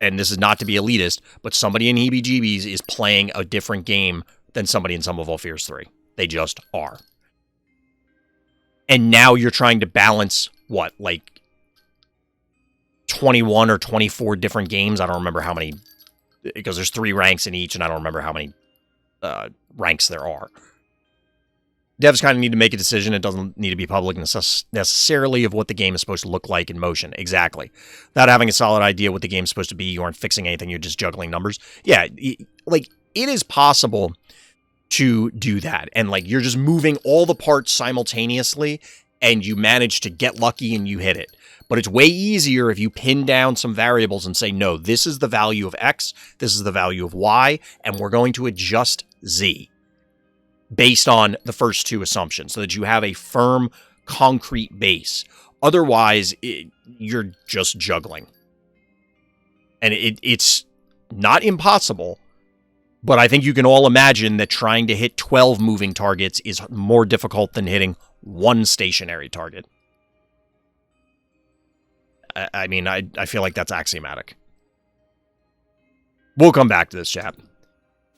and this is not to be elitist, but somebody in heebie-jeebies is playing a different game than somebody in Sum of All Fears 3. They just are. And now you're trying to balance, what, like 21 or 24 different games? I don't remember how many, because there's 3 ranks in each, and I don't remember how many ranks there are. Devs kind of need to make a decision. It doesn't need to be public necessarily of what the game is supposed to look like in motion. Exactly. Without having a solid idea what the game's supposed to be, you aren't fixing anything, you're just juggling numbers. Yeah, like, it is possible to do that. And like, you're just moving all the parts simultaneously and you manage to get lucky and you hit it. But it's way easier if you pin down some variables and say, no, this is the value of X, this is the value of Y, and we're going to adjust Z based on the first 2 assumptions so that you have a firm, concrete base. Otherwise, you're just juggling. And it's not impossible, but I think you can all imagine that trying to hit 12 moving targets is more difficult than hitting 1 stationary target. I mean, I feel like that's axiomatic. We'll come back to this, chat.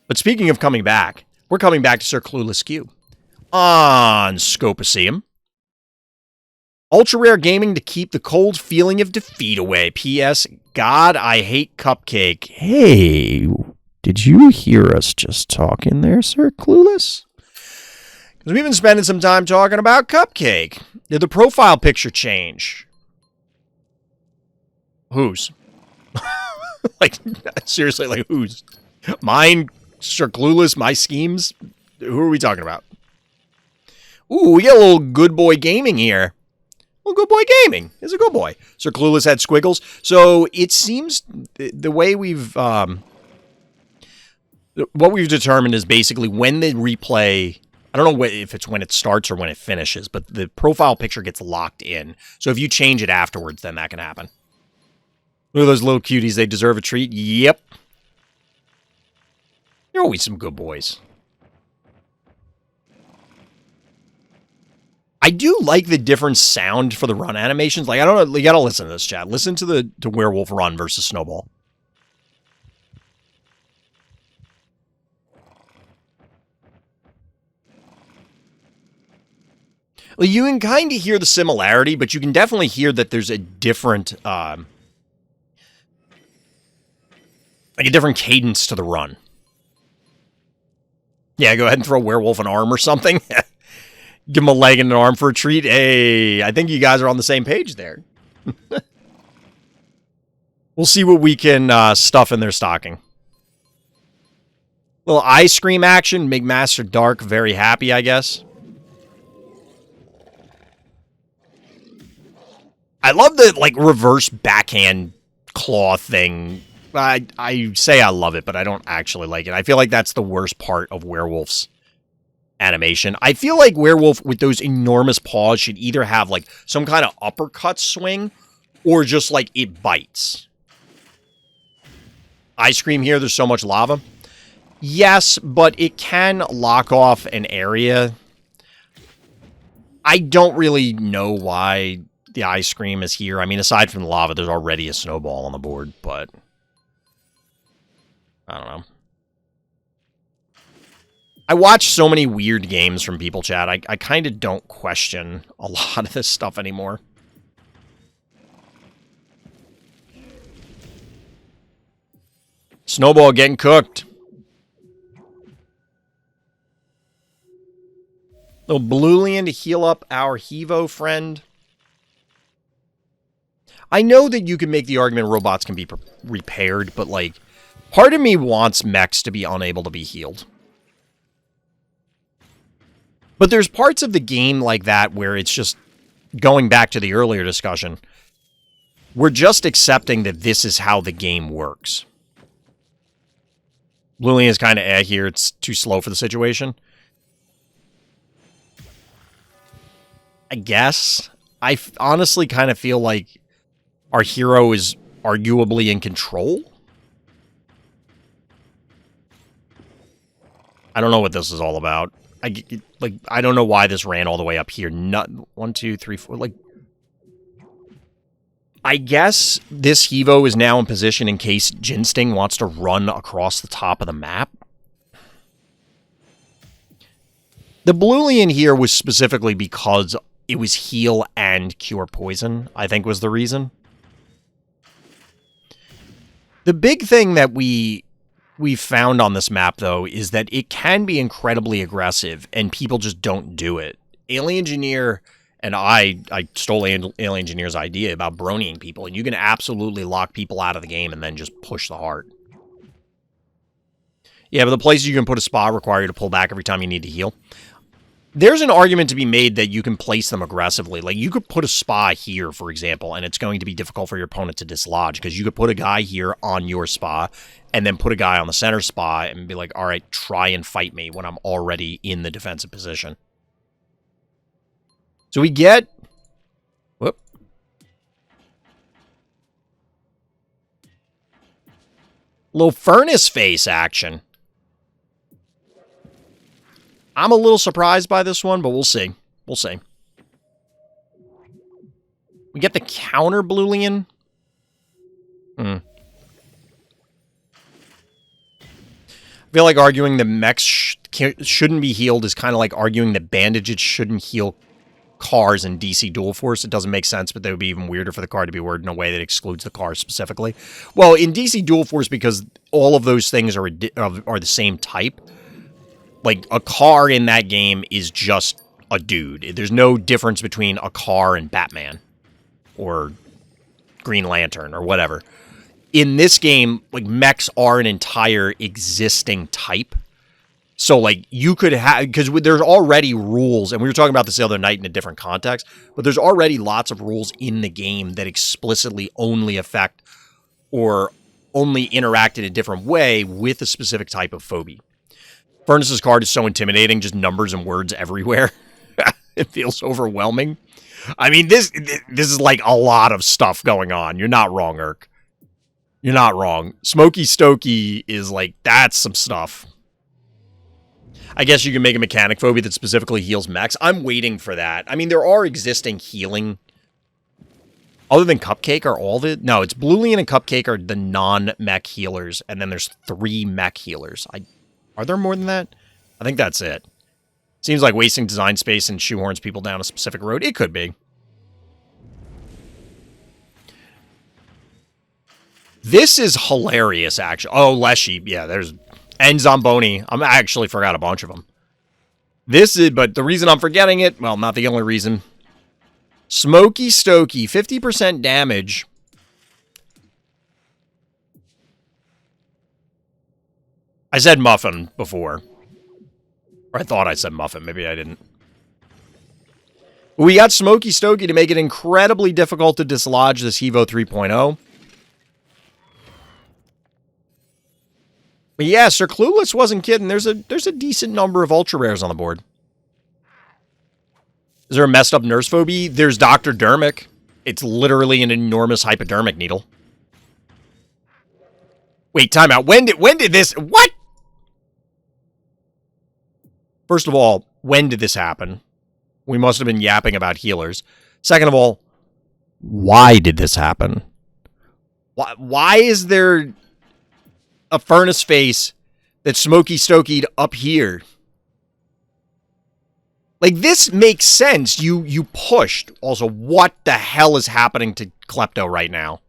But speaking of coming back, we're coming back to SirCluelessQ on Scopaceum. Ultra rare gaming to keep the cold feeling of defeat away. P.S. God, I hate Cupcake. Hey, did you hear us just talking there, SirClueless? Because we've been spending some time talking about Cupcake. Did the profile picture change? Whose? Like, seriously, like whose? Mine, SirClueless, my schemes? Who are we talking about? Ooh, we got a little good boy gaming here. Well, good boy gaming is a good boy. SirClueless had squiggles. So it seems the way what we've determined is basically when the replay, I don't know if it's when it starts or when it finishes, but the profile picture gets locked in. So if you change it afterwards, then that can happen. Look at those little cuties. They deserve a treat. Yep. They're always some good boys. I do like the different sound for the run animations. Like, I don't know, you gotta listen to this, chat. Listen to the werewolf run versus Snowball. Well, you can kind of hear the similarity, but you can definitely hear that there's a different, like a different cadence to the run. Yeah, go ahead and throw werewolf an arm or something. Give him a leg and an arm for a treat. Hey, I think you guys are on the same page there. We'll see what we can stuff in their stocking. Little ice cream action. Make Master Dark very happy, I guess. I love the, like, reverse backhand claw thing. I say I love it, but I don't actually like it. I feel like that's the worst part of Werewolf's animation. I feel like Werewolf with those enormous paws should either have, like, some kind of uppercut swing or just, like, it bites. Ice cream here, there's so much lava. Yes, but it can lock off an area. I don't really know why the ice cream is here. I mean, aside from the lava, there's already a snowball on the board, but I don't know. I watch so many weird games from people, chat. I kind of don't question a lot of this stuff anymore. Snowball getting cooked. Little Bluelian to heal up our Hevo friend. I know that you can make the argument robots can be repaired, but, like, part of me wants mechs to be unable to be healed. But there's parts of the game like that where it's just, going back to the earlier discussion, we're just accepting that this is how the game works. Bluelian is kind of here. It's too slow for the situation. I guess. I honestly kind of feel like our hero is arguably in control. I don't know what this is all about. I don't know why this ran all the way up here. Not 1, 2, 3, 4. Like, I guess this Hevo is now in position in case Jinsting wants to run across the top of the map. The Bluelian here was specifically because it was heal and cure poison, I think was the reason. The big thing that we found on this map, though, is that it can be incredibly aggressive, and people just don't do it. Alien Engineer, and I stole Alien Engineer's idea about bronying people, and you can absolutely lock people out of the game and then just push the heart. Yeah, but the places you can put a spa require you to pull back every time you need to heal. There's an argument to be made that you can place them aggressively. Like, you could put a spa here, for example, and it's going to be difficult for your opponent to dislodge, because you could put a guy here on your spa, and then put a guy on the center spa, and be like, all right, try and fight me when I'm already in the defensive position. So we get... Whoop. Little furnace face action. I'm a little surprised by this one, but we'll see. We'll see. We get the counter Bluelian. I feel like arguing that mechs shouldn't be healed is kind of like arguing that bandages shouldn't heal cars in DC Dual Force. It doesn't make sense, but that would be even weirder for the card to be worded in a way that excludes the car specifically. Well, in DC Dual Force, because all of those things are the same type, like, a car in that game is just a dude. There's no difference between a car and Batman or Green Lantern or whatever. In this game, like, mechs are an entire existing type. So, like, you could have... Because there's already rules, and we were talking about this the other night in a different context, but there's already lots of rules in the game that explicitly only affect or only interact in a different way with a specific type of phobie. Furnace's card is so intimidating, just numbers and words everywhere. It feels overwhelming. I mean, this is like a lot of stuff going on. You're not wrong, Urk. You're not wrong. Smokey Stokey is like, that's some stuff. I guess you can make a mechanic phobia that specifically heals mechs. I'm waiting for that. I mean, there are existing healing. Other than Cupcake, are all the... No, it's Bluelian and Cupcake are the non-mech healers, and then there's 3 mech healers. Are there more than that? I think that's it. Seems like wasting design space and shoehorns people down a specific road. It could be. This is hilarious, actually. Oh, Leshy. Yeah, there's... And Zomboni. I actually forgot a bunch of them. This is... But the reason I'm forgetting it... Well, not the only reason... Smoky Stokey, 50% damage. I said Muffin before. Or I thought I said Muffin. Maybe I didn't. We got Smoky Stokey to make it incredibly difficult to dislodge this Evo 3.0. But yeah, SirClueless wasn't kidding. There's a decent number of ultra rares on the board. Is there a messed up nurse phobia? There's Dr. Dermic. It's literally an enormous hypodermic needle. Wait, time out. When did this... What? First of all, when did this happen? We must have been yapping about healers. Second of all, why did this happen? Why is there a furnace face that's Smoky Stokey'd up here? Like, this makes sense. You pushed. Also, what the hell is happening to Klepto right now?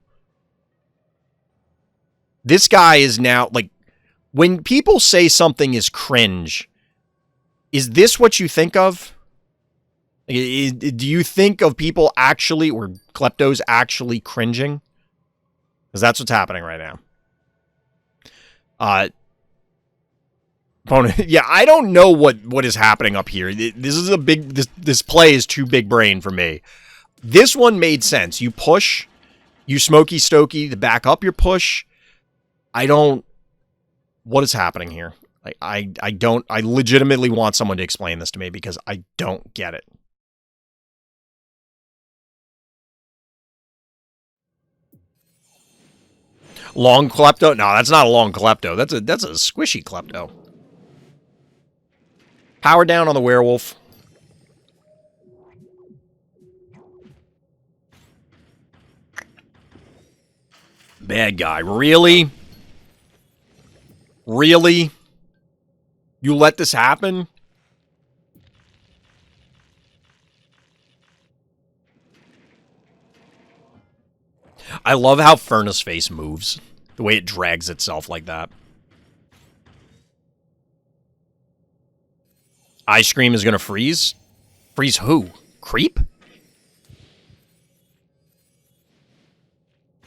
This guy is now, like, when people say something is cringe, is this what you think of? Do you think of people actually, or Kleptos actually cringing? Because that's what's happening right now. Yeah, I don't know what is happening up here. This is a big... This play is too big brain for me. This one made sense. You push. You Smoky Stokey to back up your push. I don't... What is happening here? I don't... I legitimately want someone to explain this to me because I don't get it. Long Klepto? No, that's not a long Klepto. That's a squishy Klepto. Power down on the werewolf. Bad guy. Really? Really? You let this happen? I love how Furnace Face moves. The way it drags itself like that. Ice Cream is going to freeze? Freeze who? Creep?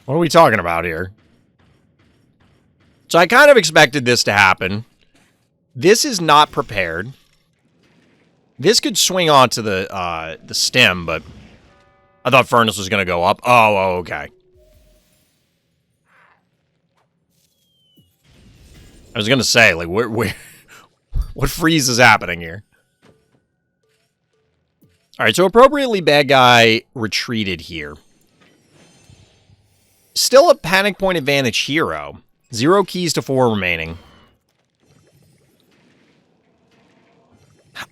What are we talking about here? So I kind of expected this to happen. This is not prepared. This could swing onto the stem, but I thought Furnace was going to go up. Oh, okay. I was going to say, like, what freeze is happening here? Alright, so appropriately bad guy retreated here. Still a panic point advantage hero. 0 keys to 4 remaining.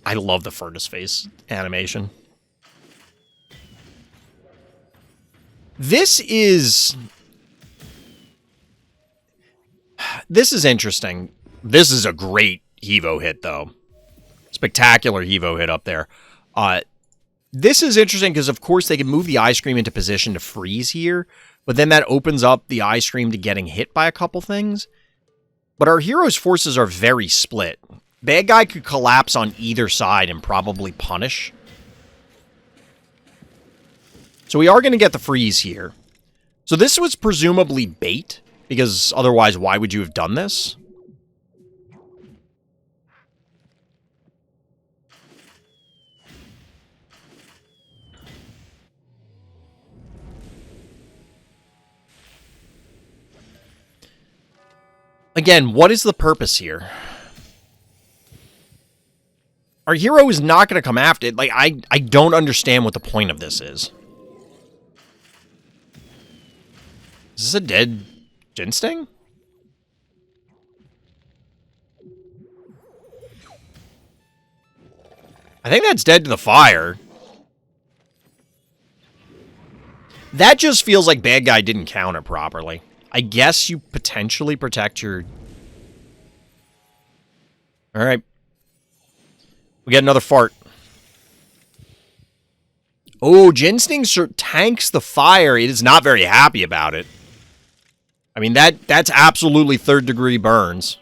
I love the Furnace Face animation. This is interesting. This is a great Hevo hit, though. Spectacular Hevo hit up there. This is interesting because, of course, they can move the Ice Cream into position to freeze here, but then that opens up the Ice Cream to getting hit by a couple things. But our hero's forces are very split. Bad guy could collapse on either side and probably punish. So we are going to get the freeze here. So this was presumably bait, because otherwise, why would you have done this? Again, what is the purpose here? Our hero is not going to come after it. Like, I don't understand what the point of this is. Is this a dead Ginsting? I think that's dead to the fire. That just feels like bad guy didn't count it properly. I guess you potentially protect your... Alright. We get another fart. Oh, Ginsting tanks the fire. It is not very happy about it. I mean, that's absolutely third-degree burns.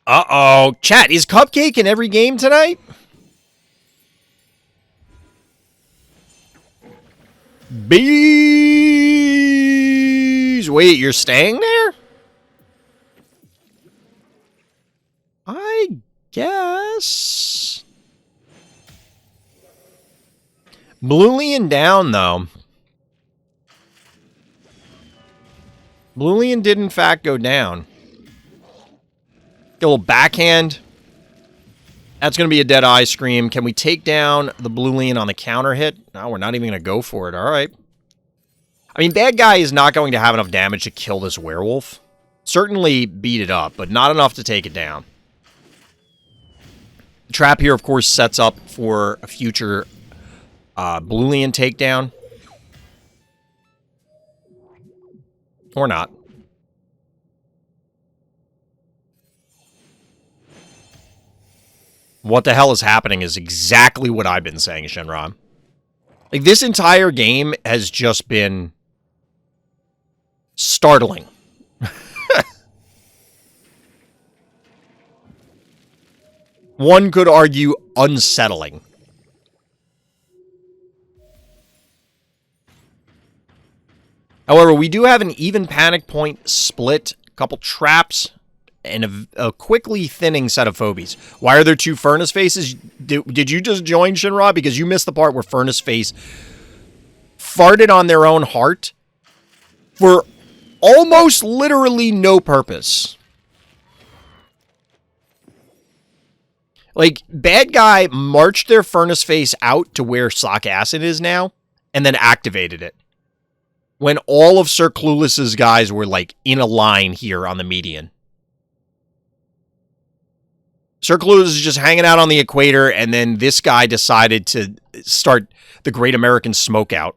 Uh-oh. Chat, is Cupcake in every game tonight? Bees! Wait, you're staying there? I guess. Bluelian down, though. Bluelian did, in fact, go down. Get a little backhand. That's going to be a dead eye scream. Can we take down the Bluelian on the counter hit? No, we're not even going to go for it. All right. I mean, bad guy is not going to have enough damage to kill this werewolf. Certainly beat it up, but not enough to take it down. The trap here, of course, sets up for a future Bluelian takedown. Or not. What the hell is happening is exactly what I've been saying, Shinra. Like, this entire game has just been startling. One could argue unsettling. However, we do have an even panic point split, a couple traps, and a quickly thinning set of Phobies. Why are there two Furnace Faces? Did you just join, Shinra? Because you missed the part where Furnace Face farted on their own heart for almost literally no purpose. Like, bad guy marched their Furnace Face out to where Sock Acid is now, and then activated it. When all of SirClueless's guys were, like, in a line here on the median. SirClueless is just hanging out on the equator, and then this guy decided to start the Great American Smokeout.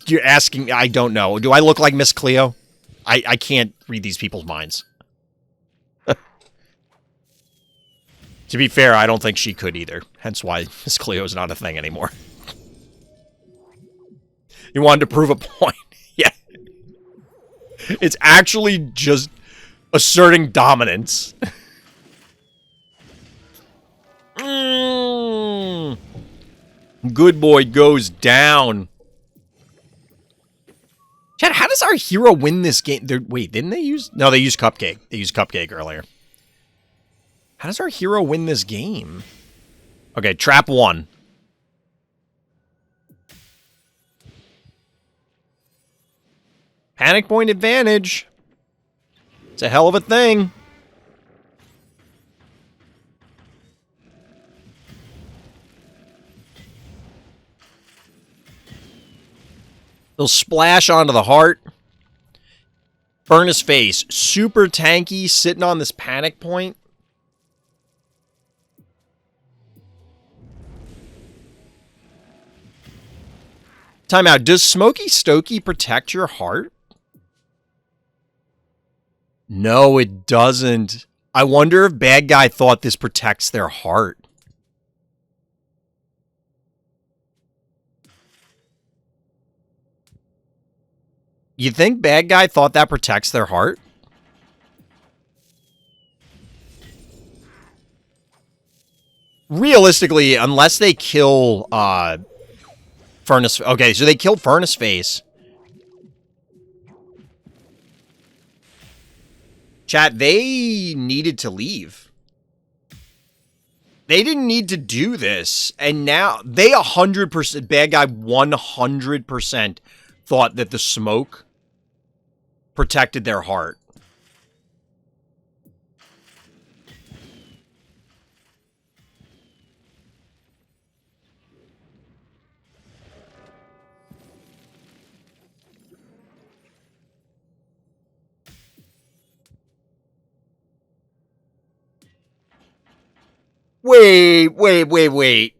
You're asking, I don't know. Do I look like Miss Cleo? I can't read these people's minds. To be fair, I don't think she could either. Hence why Miss Cleo is not a thing anymore. You wanted to prove a point. Yeah. It's actually just asserting dominance. Good boy goes down. Chad, how does our hero win this game? Wait, didn't they use... No, they used Cupcake. They used Cupcake earlier. How does our hero win this game? Okay, trap one. Panic point advantage. It's a hell of a thing. They'll splash onto the heart. Furnace Face. Super tanky, sitting on this panic point. Timeout. Does Smokey Stokey protect your heart? No, it doesn't. I wonder if bad guy thought this protects their heart. You think bad guy thought that protects their heart? Realistically, unless they kill Furnace... Okay, so they killed Furnace Face. Chat, they needed to leave. They didn't need to do this. And now, they 100%... Bad guy 100% thought that the smoke protected their heart. Wait.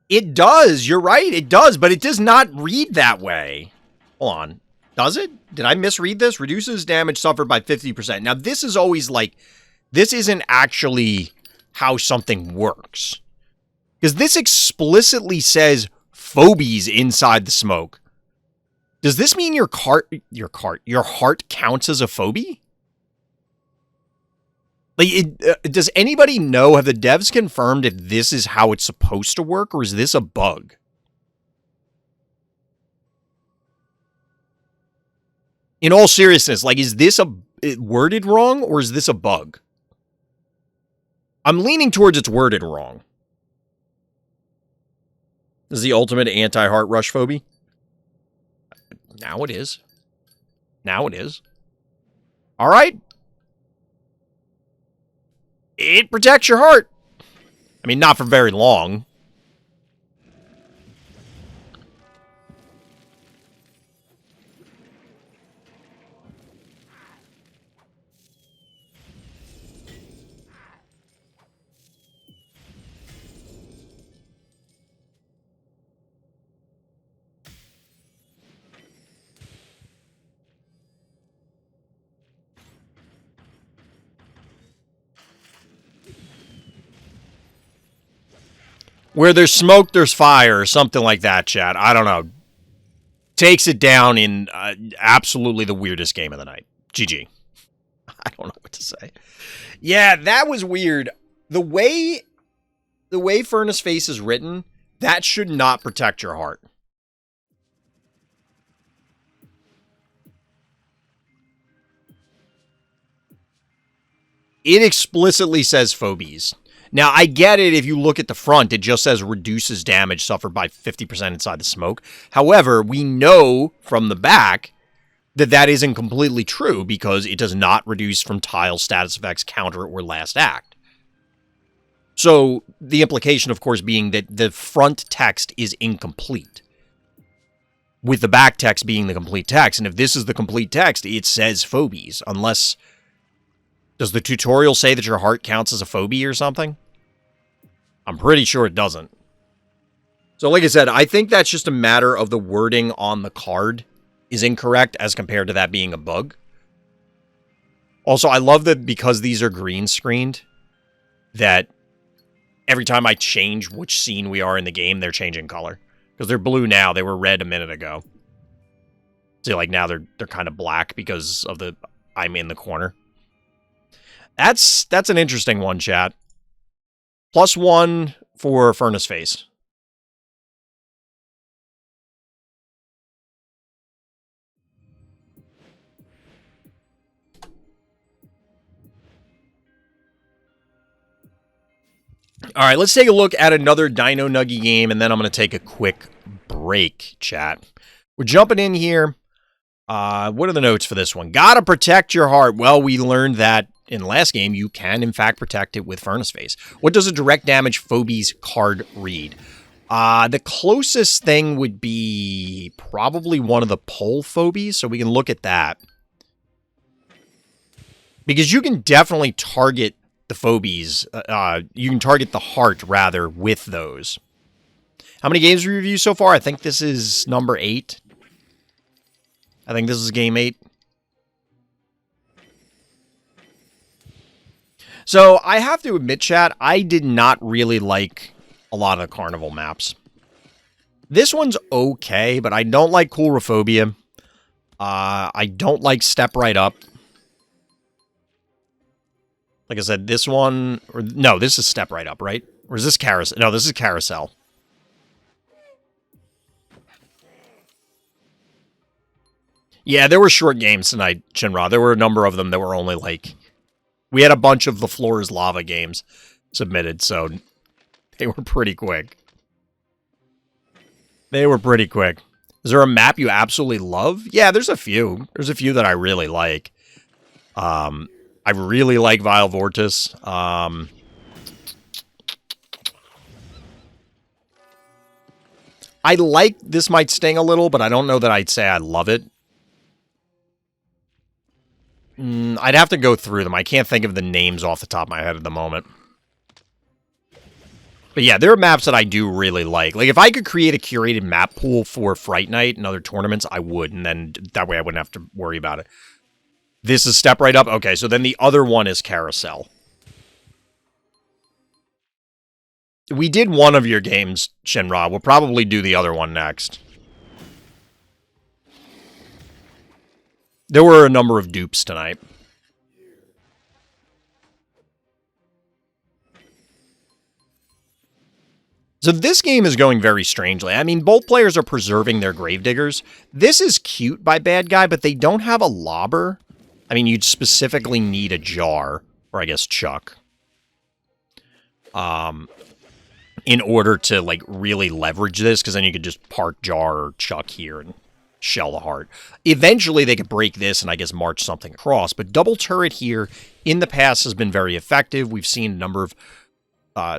It does. You're right. It does, but it does not read that way. Hold on. Does it? Did I misread this? Reduces damage suffered by 50%. Now, this is always like, this isn't actually how something works. Because this explicitly says Phobies inside the smoke. Does this mean your heart counts as a phobie? Like, does anybody know, have the devs confirmed if this is how it's supposed to work, or is this a bug? In all seriousness, like, is this worded wrong, or is this a bug? I'm leaning towards it's worded wrong. This is the ultimate anti-heart rush phobie? Now it is. Now it is. All right. It protects your heart. I mean, not for very long. Where there's smoke, there's fire, or something like that, chat. I don't know. Takes it down in absolutely the weirdest game of the night. GG. I don't know what to say. Yeah, that was weird. The way Furnace Face is written, that should not protect your heart. It explicitly says Phobies. Now, I get it if you look at the front, it just says reduces damage suffered by 50% inside the smoke. However, we know from the back that that isn't completely true because it does not reduce from tile, status effects, counter, or last act. So, the implication, of course, being that the front text is incomplete, with the back text being the complete text. And if this is the complete text, it says Phobies, unless... Does the tutorial say that your heart counts as a phobia or something? I'm pretty sure it doesn't. So like I said, I think that's just a matter of the wording on the card is incorrect as compared to that being a bug. Also, I love that because these are green screened, that every time I change which scene we are in the game, they're changing color. Because they're blue now, they were red a minute ago. So like now they're kind of black because of the I'm in the corner. That's an interesting one, chat. +1 for Furnace Face. All right, let's take a look at another Dino Nuggy game, and then I'm going to take a quick break, chat. We're jumping in here. What are the notes for this one? Gotta protect your heart. Well, we learned that in the last game, you can, in fact, protect it with Furnace Face. What does a direct damage Phobies card read? The closest thing would be probably one of the pole Phobies, so we can look at that. Because you can definitely target the Phobies. You can target the heart, rather, with those. How many games have we reviewed so far? I think this is number 8. I think this is game 8. So, I have to admit, chat, I did not really like a lot of the carnival maps. This one's okay, but I don't like Coulrophobia. I don't like Step Right Up. Like I said, this one... No, this is Step Right Up, right? Or is this Carousel? No, this is Carousel. Yeah, there were short games tonight, Shinra. There were a number of them that were only like... We had a bunch of the Floor is Lava games submitted, so they were pretty quick. They were pretty quick. Is there a map you absolutely love? Yeah, there's a few. There's a few that I really like. I really like Vile Vortis. I like This Might Sting a little, but I don't know that I'd say I love it. I'd have to go through them. I can't think of the names off the top of my head at the moment. But yeah, there are maps that I do really like. Like, if I could create a curated map pool for Fright Night and other tournaments, I would, and then that way I wouldn't have to worry about it. This is Step Right Up? Okay, so then the other one is Carousel. We did one of your games, Shinra. We'll probably do the other one next. There were a number of dupes tonight. So this game is going very strangely. I mean, both players are preserving their gravediggers. This is cute by Bad Guy, but they don't have a lobber. I mean, you'd specifically need a jar, or I guess Chuck, in order to, like, really leverage this, because then you could just park Jar or Chuck here and shell the heart. Eventually, they could break this and, I guess, march something across, but double turret here in the past has been very effective. We've seen a number of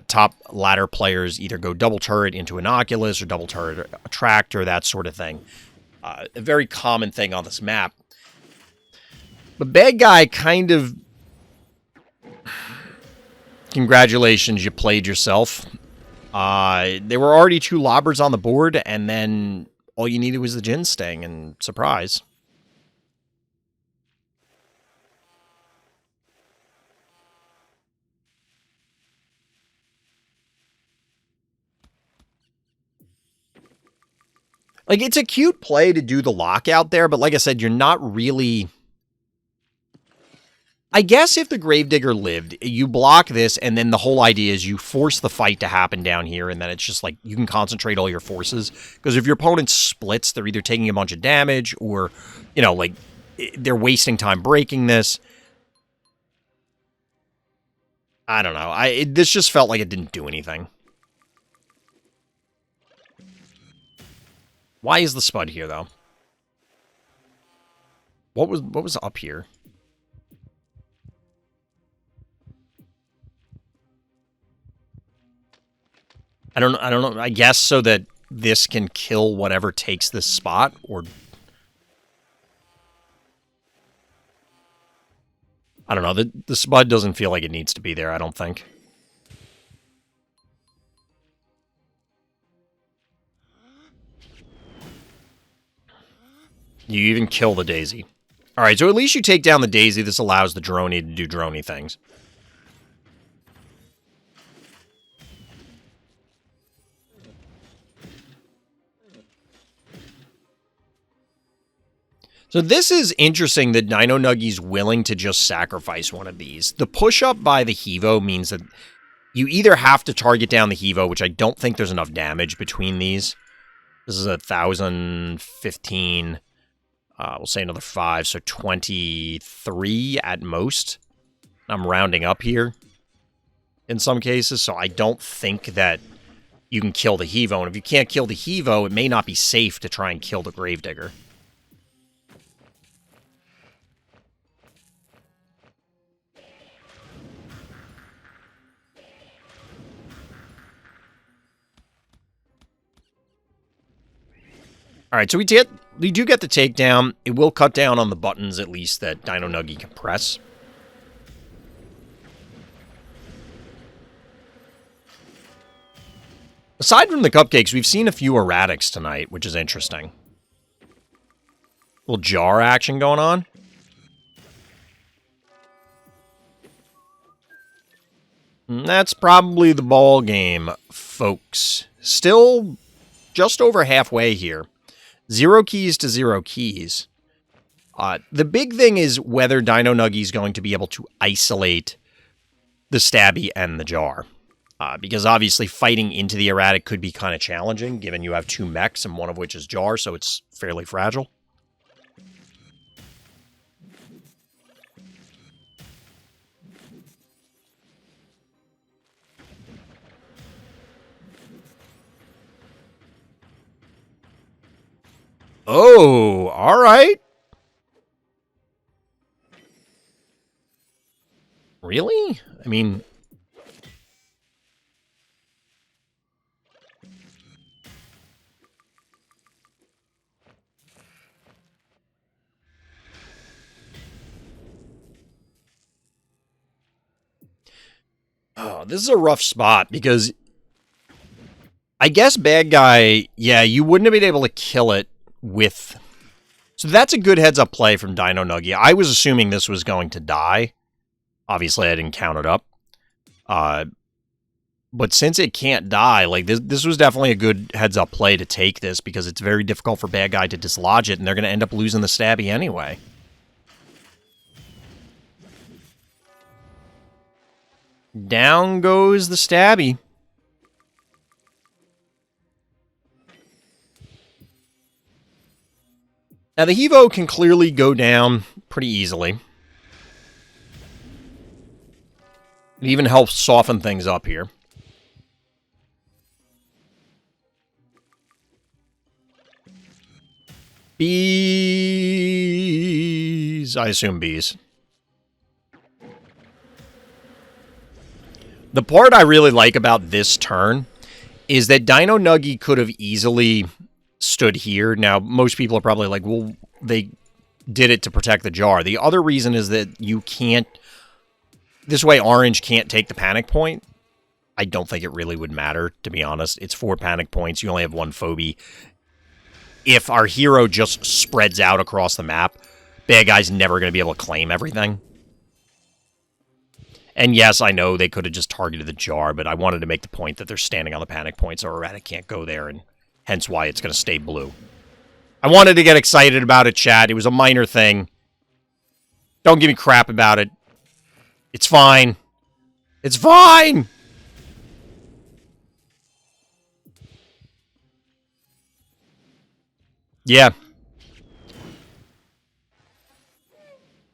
top ladder players either go double turret into an Oculus or double turret attractor, that sort of thing. A very common thing on this map. But Bad Guy kind of... Congratulations, you played yourself. There were already 2 lobbers on the board, and then all you needed was the Jin Sting, and surprise. Like, it's a cute play to do the lockout there, but like I said, you're not really... I guess if the Gravedigger lived, you block this, and then the whole idea is you force the fight to happen down here, and then it's just like, you can concentrate all your forces. Because if your opponent splits, they're either taking a bunch of damage, or, you know, like, they're wasting time breaking this. I don't know. This just felt like it didn't do anything. Why is the Spud here, though? What was up here? I don't know. I guess so that this can kill whatever takes this spot, or... I don't know. The Spud doesn't feel like it needs to be there, I don't think. You even kill the Daisy. Alright, so at least you take down the Daisy. This allows the Droney to do Droney things. So this is interesting that Dino Nuggy's willing to just sacrifice one of these. The push-up by the Hevo means that you either have to target down the Hevo, which I don't think there's enough damage between these. This is 1,015. We'll say another 5, so 23 at most. I'm rounding up here in some cases, so I don't think that you can kill the Hevo. And if you can't kill the Hevo, it may not be safe to try and kill the Gravedigger. Alright, so we do get the takedown. It will cut down on the buttons, at least, that Dino Nuggy can press. Aside from the Cupcakes, we've seen a few erratics tonight, which is interesting. Little jar action going on. And that's probably the ball game, folks. Still just over halfway here. 0 keys to 0 keys. The big thing is whether Dino Nuggy is going to be able to isolate the Stabby and the Jar. Because obviously fighting into the erratic could be kind of challenging, given you have 2 mechs and one of which is Jar, so it's fairly fragile. Oh, all right. Really? I mean... Oh, this is a rough spot because I guess bad guy, yeah, you wouldn't have been able to kill it with... So that's a good heads-up play from Dino Nuggy. I was assuming this was going to die. Obviously, I didn't count it up. But since it can't die, like this was definitely a good heads-up play to take this because it's very difficult for bad guy to dislodge it, and they're going to end up losing the stabby anyway. Down goes the stabby. Now, the Hevo can clearly go down pretty easily. It even helps soften things up here. Bees. I assume bees. The part I really like about this turn is that Dino Nuggy could have easily stood here. Now, most people are probably like, well, they did it to protect the jar. The other reason is that you can't... This way, orange can't take the panic point. I don't think it really would matter, to be honest. It's 4 panic points. You only have 1 phobie. If our hero just spreads out across the map, bad guy's never going to be able to claim everything. And yes, I know they could have just targeted the jar, but I wanted to make the point that they're standing on the panic point, so erratic can't go there, and hence why it's going to stay blue. I wanted to get excited about it, chat. It was a minor thing. Don't give me crap about it. It's fine. It's fine! Yeah.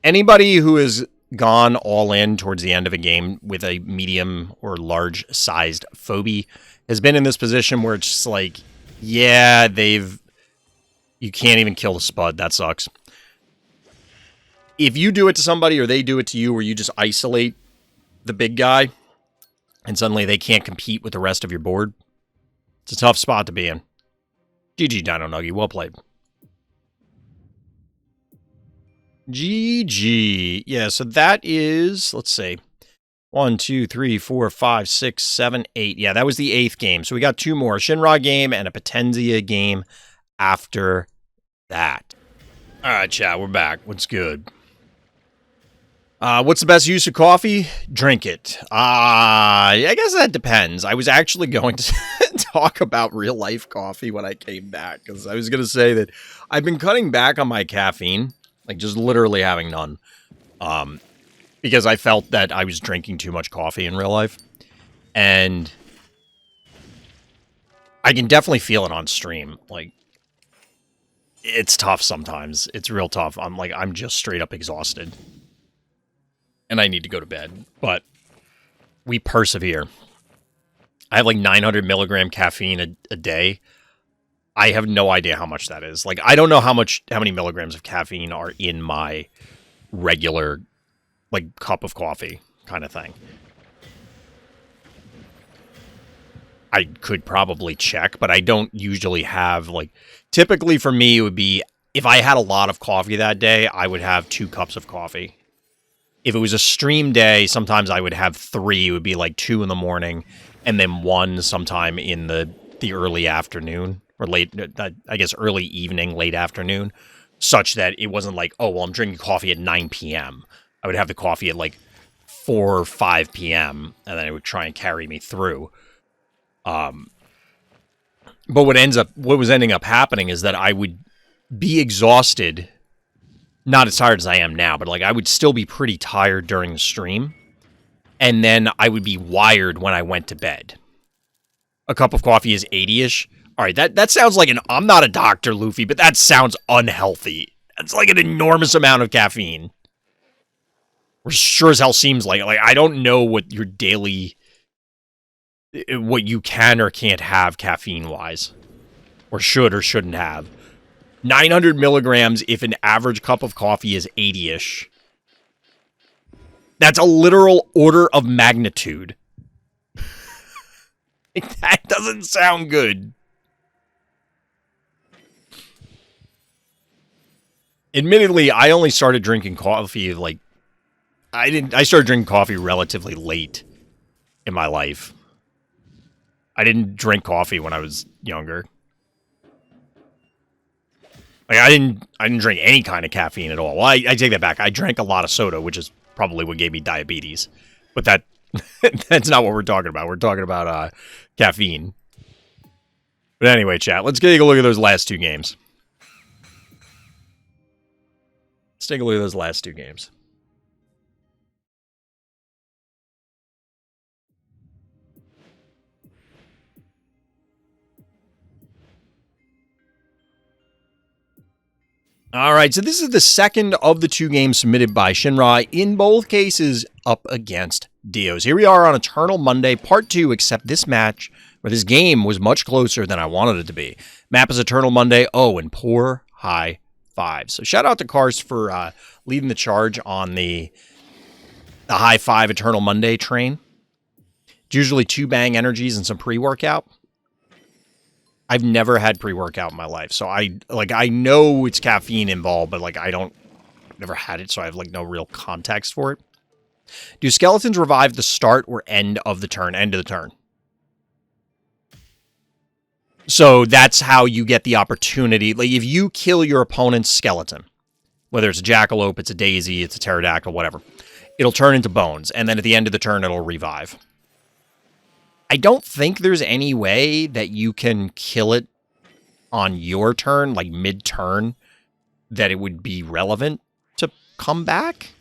Anybody who has gone all in towards the end of a game with a medium or large-sized phobie has been in this position where it's just like, yeah, you can't even kill the spud. That sucks. If you do it to somebody or they do it to you where you just isolate the big guy and suddenly they can't compete with the rest of your board, it's a tough spot to be in. GG, Dino Nuggy. Well played. GG. Yeah, so that is, let's see, 1, 2, 3, 4, 5, 6, 7, 8. Yeah, that was the 8th game. So we got 2 more. A Shinra game and a Potenzia game after that. All right, chat, we're back. What's good? What's the best use of coffee? Drink it. I guess that depends. I was actually going to talk about real-life coffee when I came back, because I was going to say that I've been cutting back on my caffeine, like just literally having none, because I felt that I was drinking too much coffee in real life, and I can definitely feel it on stream. Like, it's tough sometimes. It's real tough. I'm just straight up exhausted. And I need to go to bed, but we persevere. I have like 900 milligram caffeine a day. I have no idea how much that is. Like, I don't know how many milligrams of caffeine are in my regular, like, cup of coffee kind of thing. I could probably check, but I don't usually have, like, typically for me it would be, if I had a lot of coffee that day, I would have 2 cups of coffee. If it was a stream day, sometimes I would have 3. It would be like 2 in the morning, and then 1 sometime in the early afternoon, or late, I guess early evening, late afternoon, such that it wasn't like, oh, well, I'm drinking coffee at 9 p.m. I would have the coffee at like 4 or 5 p.m., and then it would try and carry me through. But what was ending up happening is that I would be exhausted. Not as tired as I am now, but like I would still be pretty tired during the stream. And then I would be wired when I went to bed. A cup of coffee is 80-ish. All right, that sounds like I'm not a doctor, Luffy, but that sounds unhealthy. That's like an enormous amount of caffeine. Or sure as hell seems like I don't know what your daily, what you can or can't have caffeine-wise. Or should or shouldn't have. 900 milligrams if an average cup of coffee is 80-ish. That's a literal order of magnitude. That doesn't sound good. Admittedly, I only started drinking coffee I started drinking coffee relatively late in my life. I didn't drink coffee when I was younger. Like I didn't drink any kind of caffeine at all. Well, I take that back. I drank a lot of soda, which is probably what gave me diabetes. But that's not what we're talking about. We're talking about caffeine. But anyway, chat, let's take a look at those last two games. Let's take a look at those last two games. All right, so this is the second of the two games submitted by Shinra, in both cases up against Dios. Here we are on Eternal Monday, Part 2, except this match, or this game, was much closer than I wanted it to be. Map is Eternal Monday. Oh, and poor high five. So shout out to Karst for leading the charge on the high five Eternal Monday train. It's usually 2 bang energies and some pre-workout. I've never had pre-workout in my life, so I know it's caffeine involved, but never had it, so I have no real context for it. Do skeletons revive the start or end of the turn? End of the turn. So that's how you get the opportunity. If you kill your opponent's skeleton, whether it's a jackalope, it's a daisy, it's a pterodactyl, whatever, it'll turn into bones, and then at the end of the turn, it'll revive. I don't think there's any way that you can kill it on your turn, mid-turn, that it would be relevant to come back.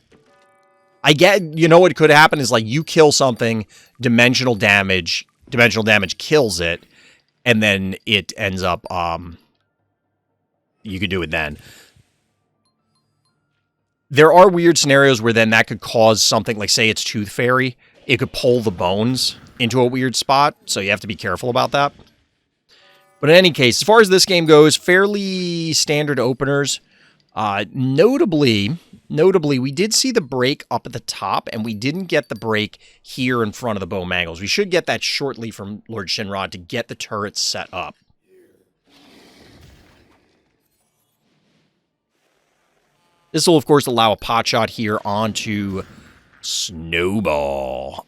I get, what could happen is, you kill something, dimensional damage kills it, and then it ends up, you could do it then. There are weird scenarios where then that could cause something, say it's Tooth Fairy, it could pull the bones into a weird spot, so you have to be careful about that. But in any case, as far as this game goes, fairly standard openers. Notably, we did see the break up at the top, and we didn't get the break here in front of the bow mangles. We should get that shortly from Lord Shinra to get the turrets set up. This will, of course, allow a pot shot here onto Snowball.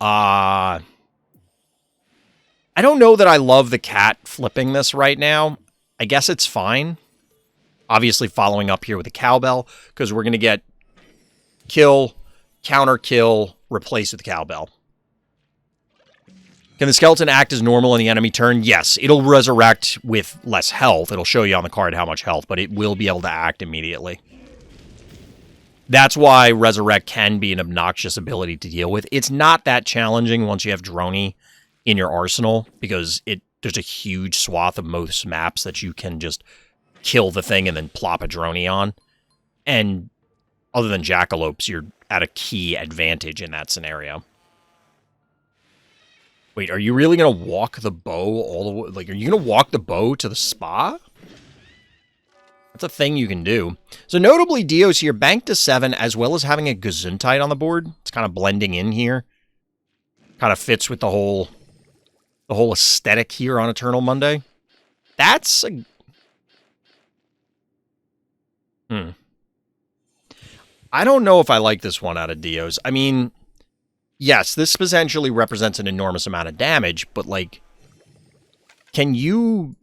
I don't know that I love the cat flipping this right now. I guess it's fine. Obviously following up here with a cowbell, because we're going to get kill, counter kill, replace with the cowbell. Can the skeleton act as normal in the enemy turn? Yes, it'll resurrect with less health. It'll show you on the card how much health, but it will be able to act immediately. That's why resurrect can be an obnoxious ability to deal with. It's not that challenging once you have Droney in your arsenal, because there's a huge swath of most maps that you can just kill the thing and then plop a Droney on. And other than jackalopes, you're at a key advantage in that scenario. Wait, are you really going to walk the bow all the way? Are you going to walk the bow to the spa? That's a thing you can do. So notably, Dios here banked to 7, as well as having a Gesundheit on the board. It's kind of blending in here. Kind of fits with the whole aesthetic here on Eternal Monday. That's a... I don't know if I like this one out of Dios. I mean, yes, this potentially represents an enormous amount of damage, but, can you...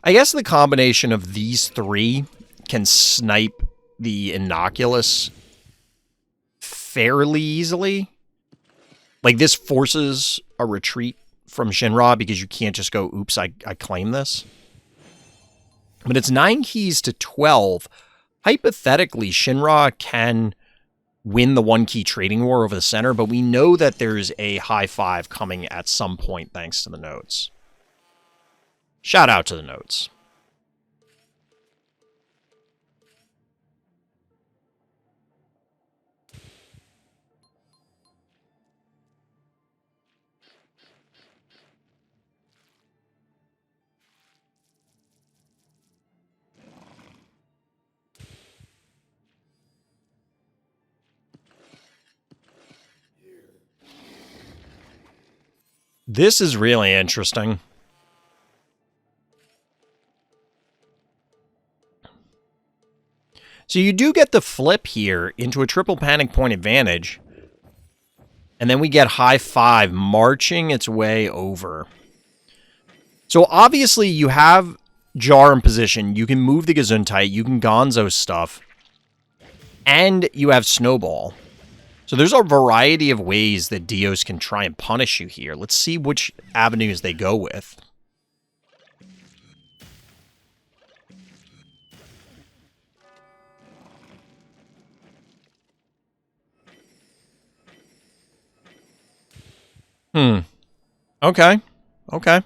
I guess the combination of these 3 can snipe the Innocuous fairly easily. This forces a retreat from Shinra, because you can't just go, oops, I claim this. But it's 9 keys to 12. Hypothetically, Shinra can win the 1-key trading war over the center, but we know that there's a high 5 coming at some point thanks to the notes. Shout out to the notes. This is really interesting. So you do get the flip here into a triple panic point advantage. And then we get high five marching its way over. So obviously you have Jar in position. You can move the Gesundheit. You can Gonzo stuff. And you have Snowball. So there's a variety of ways that Dios can try and punish you here. Let's see which avenues they go with. Okay. Okay.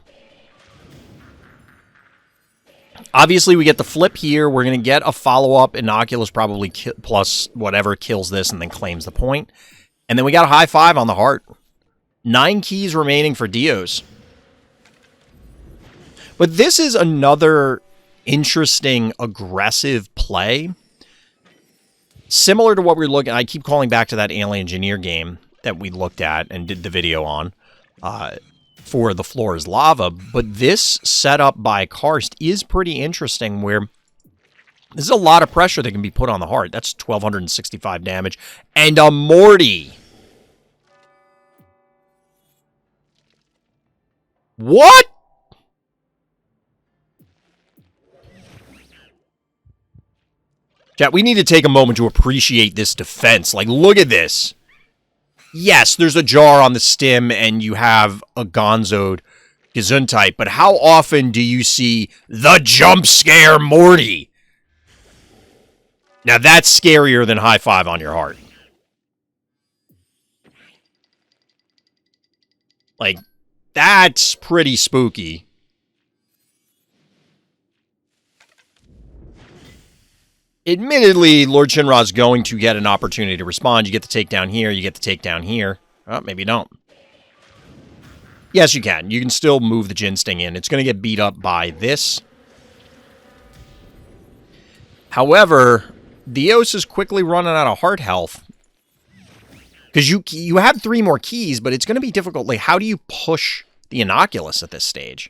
Obviously, we get the flip here. We're going to get a follow-up. Innocuous probably plus whatever kills this and then claims the point. And then we got a high five on the heart. 9 keys remaining for Dios. But this is another interesting, aggressive play. Similar to what we were looking at. I keep calling back to that Alien Engineer game that we looked at and did the video on. For the floor is lava, but this setup by Karst is pretty interesting where this is a lot of pressure that can be put on the heart. That's 1,265 damage. And a Morty. What? Chat, we need to take a moment to appreciate this defense. Like, look at this. Yes, there's a jar on the stim and you have a Gonzoed Gesundheit, but how often do you see the jump scare Morty? Now that's scarier than high five on your heart. Like, that's pretty spooky. Admittedly, Lord Shinra is going to get an opportunity to respond. You get the takedown here, you get the takedown here. Oh, maybe you don't. Yes, you can. You can still move the Jin Sting in. It's going to get beat up by this. However, Dios is quickly running out of heart health. Because you have 3 more keys, but it's going to be difficult. Like, how do you push the Innocuous at this stage?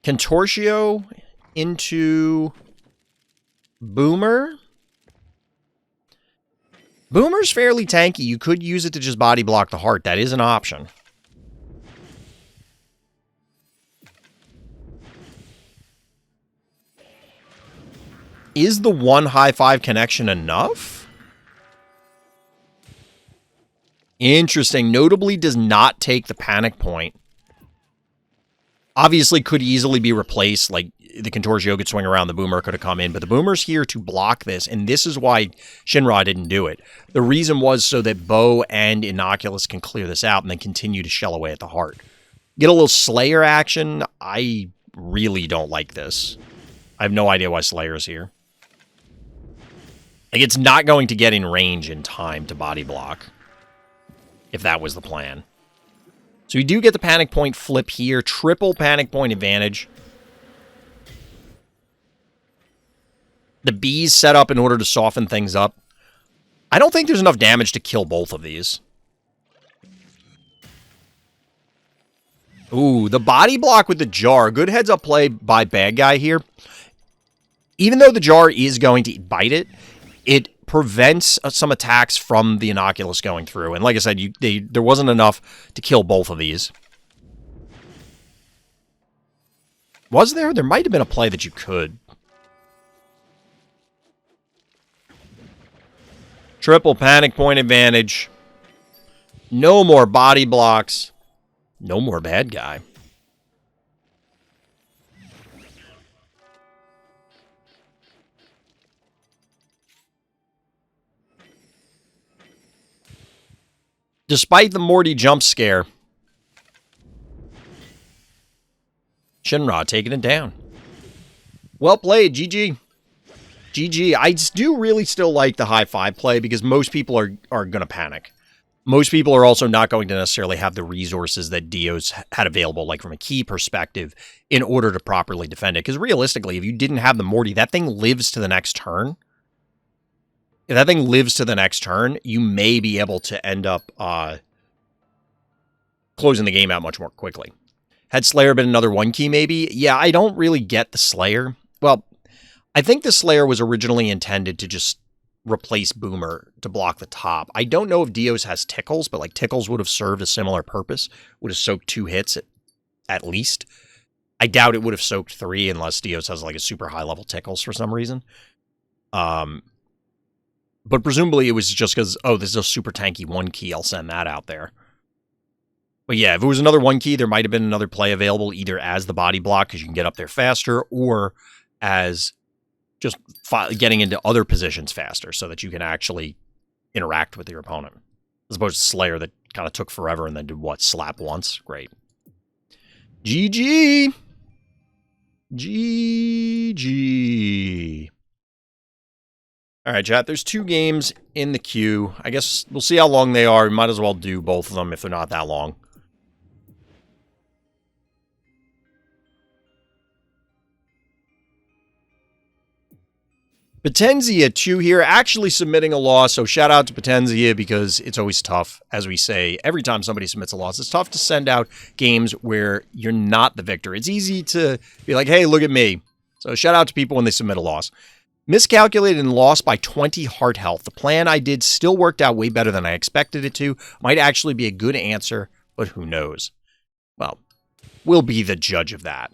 Contortio into Boomer. Boomer's fairly tanky. You could use it to just body block the heart. That is an option. Is the 1 high five connection enough? Interesting. Notably does not take the panic point. Obviously could easily be replaced, like the Contortio could swing around, the Boomer could have come in, but the Boomer's here to block this, and this is why Shinra didn't do it. The reason was so that Bo and Innocuous can clear this out and then continue to shell away at the heart. Get a little Slayer action. I really don't like this. I have no idea why Slayer's here. Like, it's not going to get in range in time to body block, if that was the plan. So we do get the panic point flip here. Triple panic point advantage. The bees set up in order to soften things up. I don't think there's enough damage to kill both of these. Ooh, the body block with the jar. Good heads up play by bad guy here. Even though the jar is going to bite it, it prevents some attacks from the Innocuous going through. And like I said, there wasn't enough to kill both of these. Was there? There might have been a play that you could. Triple panic point advantage. No more body blocks. No more bad guy. Despite the Morty jump scare, Shinra taking it down. Well played, GG. GG. I do really still like the high five play because most people are going to panic. Most people are also not going to necessarily have the resources that Dios had available, like from a key perspective, in order to properly defend it. Because realistically, if you didn't have the Morty, that thing lives to the next turn. if that thing lives to the next turn, you may be able to end up closing the game out much more quickly. Had Slayer been another 1-key, maybe? Yeah, I don't really get the Slayer. Well, I think the Slayer was originally intended to just replace Boomer to block the top. I don't know if Dios has Tickles, but like Tickles would have served a similar purpose. Would have soaked 2 hits at least. I doubt it would have soaked 3 unless Dios has like a super high level Tickles for some reason. But presumably it was just because, oh, this is a super tanky 1-key. I'll send that out there. But yeah, if it was another 1-key, there might have been another play available either as the body block because you can get up there faster or as just getting into other positions faster so that you can actually interact with your opponent. As opposed to Slayer that kind of took forever and then did what? Slap once? Great. GG! GG. All right, chat, there's 2 games in the queue. I guess we'll see how long they are. We might as well do both of them if they're not that long. Potenzia 2 here, actually submitting a loss, so shout out to Potenzia because it's always tough, as we say, every time somebody submits a loss. It's tough to send out games where you're not the victor. It's easy to be like, hey, look at me. So shout out to people when they submit a loss. Miscalculated and lost by 20 heart health. The plan I did still worked out way better than I expected it to. Might actually be a good answer, but who knows? Well, we'll be the judge of that.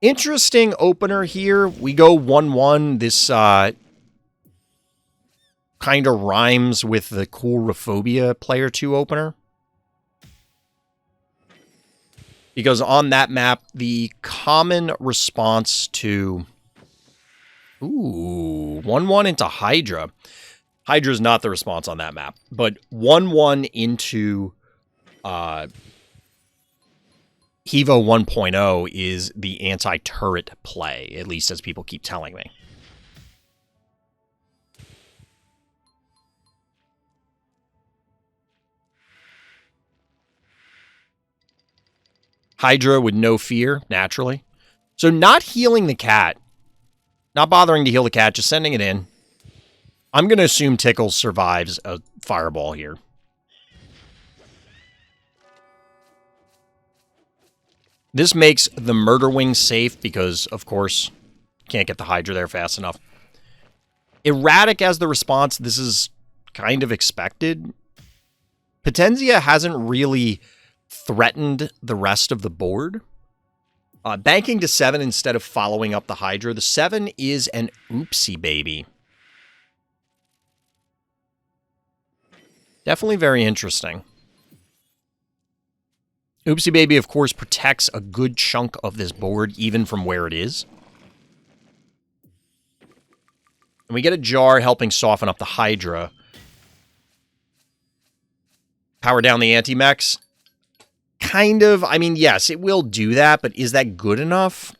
Interesting opener here. We go 1-1. This kind of rhymes with the cool Phobia player 2 opener. Because on that map, the common response to... Ooh, 1-1 into Hydra. Hydra's not the response on that map. But 1-1 into... Hevo 1.0 is the anti-turret play, at least as people keep telling me. Hydra with no fear, naturally. So not healing the cat. Not bothering to heal the cat, just sending it in. I'm going to assume Tickles survives a fireball here. This makes the Murder Wing safe because, of course, can't get the Hydra there fast enough. Erratic as the response, this is kind of expected. Potenzia hasn't really threatened the rest of the board. Banking to 7 instead of following up the Hydra. The 7 is an oopsie baby. Definitely very interesting. Oopsie Baby, of course, protects a good chunk of this board, even from where it is. And we get a jar helping soften up the Hydra. Power down the anti-mechs. Kind of. I mean, yes, it will do that, but is that good enough?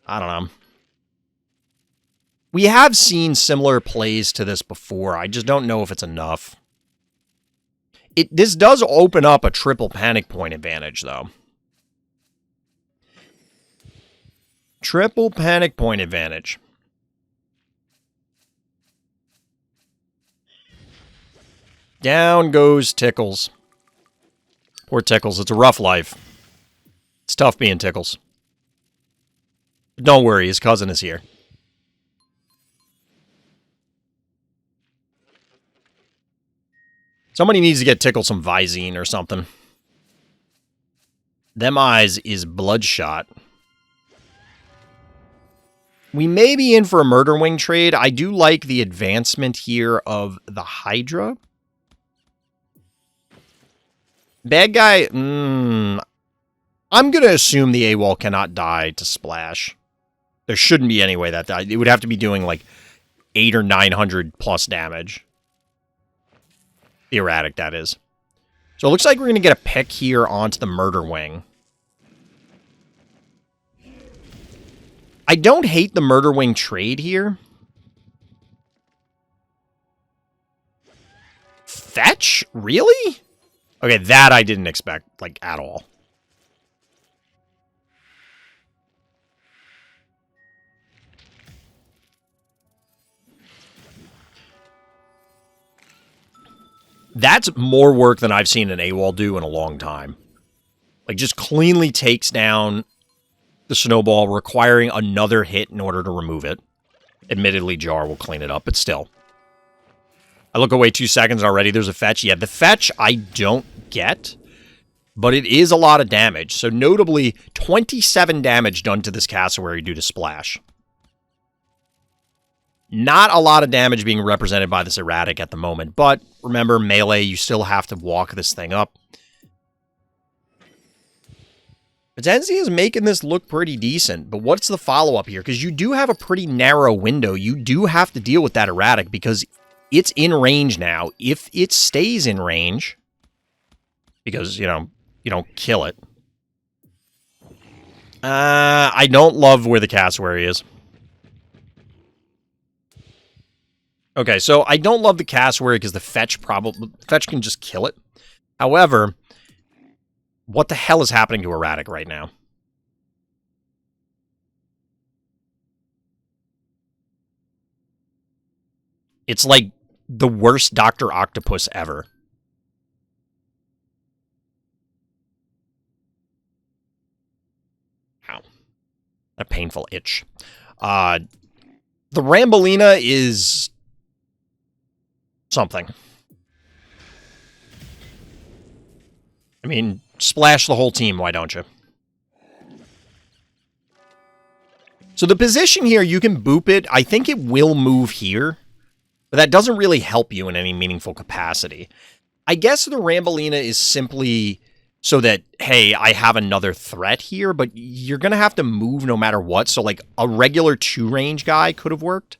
I don't know. We have seen similar plays to this before. I just don't know if it's enough. This does open up a triple panic point advantage, though. Triple panic point advantage. Down goes Tickles. Poor Tickles. It's a rough life. It's tough being Tickles. But don't worry, his cousin is here. Somebody needs to get Tickle some Visine or something. Them eyes is bloodshot. We may be in for a Murder Wing trade. I do like the advancement here of the Hydra. Bad guy, I'm going to assume the AWOL cannot die to splash. There shouldn't be any way that it would have to be doing like 800 or 900 plus damage. The erratic, that is. So it looks like we're going to get a pick here onto the Murder Wing. I don't hate the Murder Wing trade here. Fetch? Really? Okay, that I didn't expect, like, at all. That's more work than I've seen an AWOL do in a long time. Like, just cleanly takes down the snowball, requiring another hit in order to remove it. Admittedly, Jar will clean it up, but still. I look away 2 seconds already. There's a fetch. Yeah, the fetch I don't get, but it is a lot of damage. So notably, 27 damage done to this cassowary due to Splash. Not a lot of damage being represented by this erratic at the moment, but remember, melee, you still have to walk this thing up. Potenzi is making this look pretty decent, but what's the follow-up here? Because you do have a pretty narrow window. You do have to deal with that erratic because it's in range now. If it stays in range, because, you know, you don't kill it. I don't love where the cassowary is. Okay, so I don't love the cassowary because the fetch can just kill it. However, what the hell is happening to erratic right now? It's like the worst Dr. Octopus ever. Ow. A painful itch. The Rambolina is something. I mean, splash the whole team, why don't you? So the position here, you can boop it. I think it will move here, but that doesn't really help you in any meaningful capacity. I guess the Rambolina is simply so that, hey, I have another threat here, but you're going to have to move no matter what. So, like, a regular 2-range guy could have worked.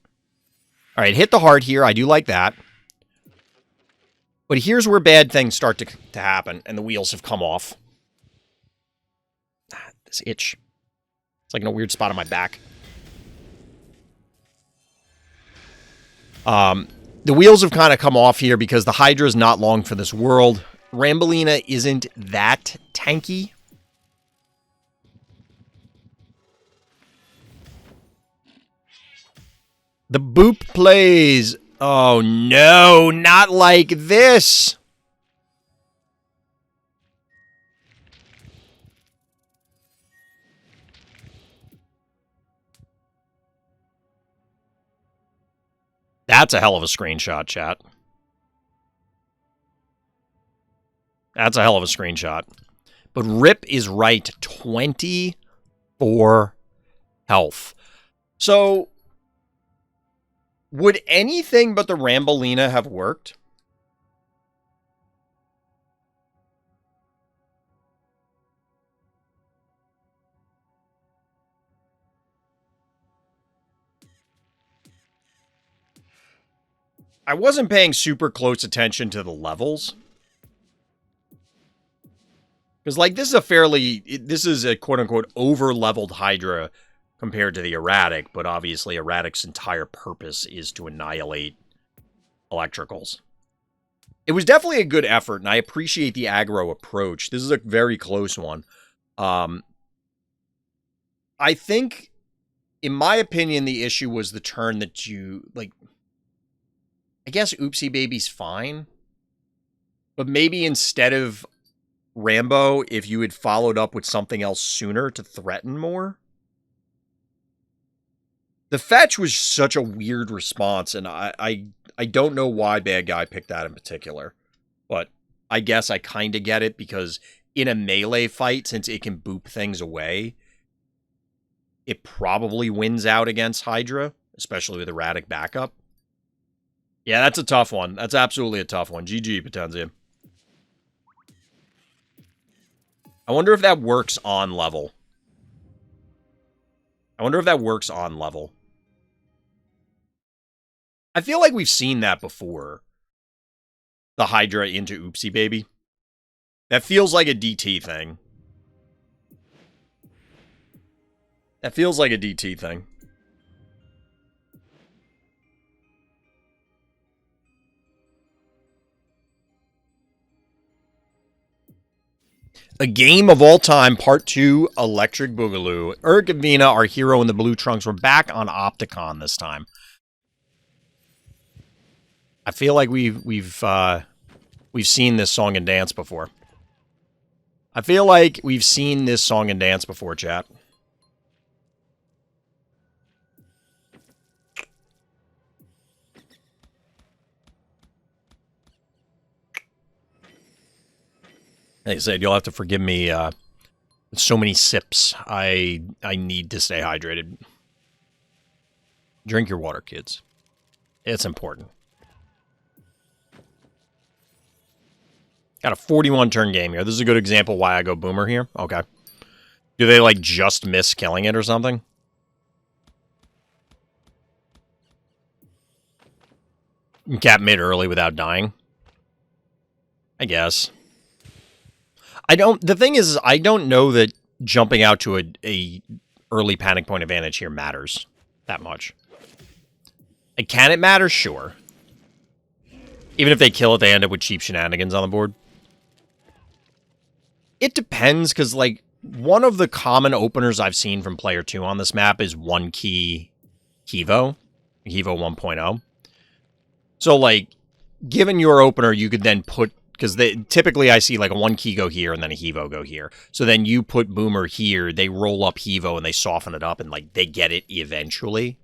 All right, hit the heart here. I do like that. But here's where bad things start to happen, and the wheels have come off. This itch. It's like in a weird spot on my back. The wheels have kind of come off here because the Hydra is not long for this world. Rambolina isn't that tanky. The boop plays. Oh no, not like this. That's a hell of a screenshot, chat. That's a hell of a screenshot. But Rip is right. 24 health. So, would anything but the Rambolina have worked? I wasn't paying super close attention to the levels. Because, like, this is a quote-unquote over-leveled Hydra compared to the erratic, but obviously erratic's entire purpose is to annihilate electricals. It was definitely a good effort, and I appreciate the aggro approach. This is a very close one. I think, in my opinion, the issue was the turn that you, like, I guess Oopsie Baby's fine, but maybe instead of Rambo, if you had followed up with something else sooner to threaten more. The fetch was such a weird response, and I don't know why Bad Guy picked that in particular. But I guess I kind of get it, because in a melee fight, since it can boop things away, it probably wins out against Hydra, especially with erratic backup. Yeah, that's a tough one. That's absolutely a tough one. GG, Potenzi. I wonder if that works on level. I feel like we've seen that before. The Hydra into Oopsie Baby. That feels like a DT thing. A Game of All Time, Part 2, Electric Boogaloo. Urkevina, our hero in the blue trunks. We're back on Opticon this time. I feel like we've we've seen this song and dance before. I feel like we've seen this song and dance before, chat. Like I said, you'll have to forgive me so many sips. I need to stay hydrated. Drink your water, kids. It's important. Got a 41 turn game here. This is a good example why I go boomer here. Okay. Do they, like, just miss killing it or something? Cap mid early without dying? I guess. The thing is, I don't know that jumping out to a early panic point advantage here matters that much. And can it matter? Sure. Even if they kill it, they end up with cheap shenanigans on the board. It depends, because, like, one of the common openers I've seen from Player 2 on this map is 1-key Hevo. Hevo 1.0. So, like, given your opener, you could then put... Because typically I see, like, a 1-key go here and then a Hevo go here. So then you put Boomer here, they roll up Hevo and they soften it up and, like, they get it eventually.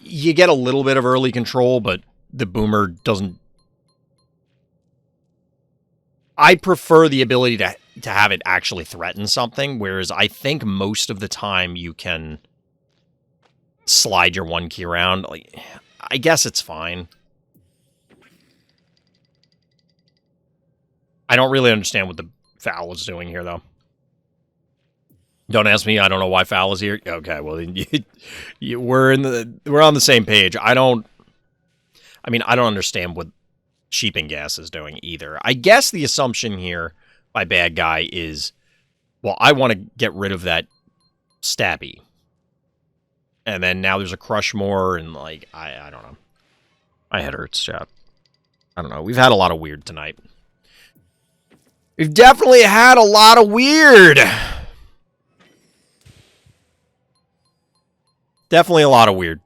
You get a little bit of early control, but the Boomer doesn't... I prefer the ability to have it actually threaten something, whereas I think most of the time you can slide your 1-key around. Like, I guess it's fine. I don't really understand what the foul is doing here, though. Don't ask me. I don't know why foul is here. Okay, well, we're on the same page. I don't understand what sheeping gas is doing either. I guess the assumption here by bad guy is, well, I want to get rid of that stabby. And then now there's a crush more, and, like, I don't know. My head hurts, chat. I don't know. We've had a lot of weird tonight. We've definitely had a lot of weird. Definitely a lot of weird.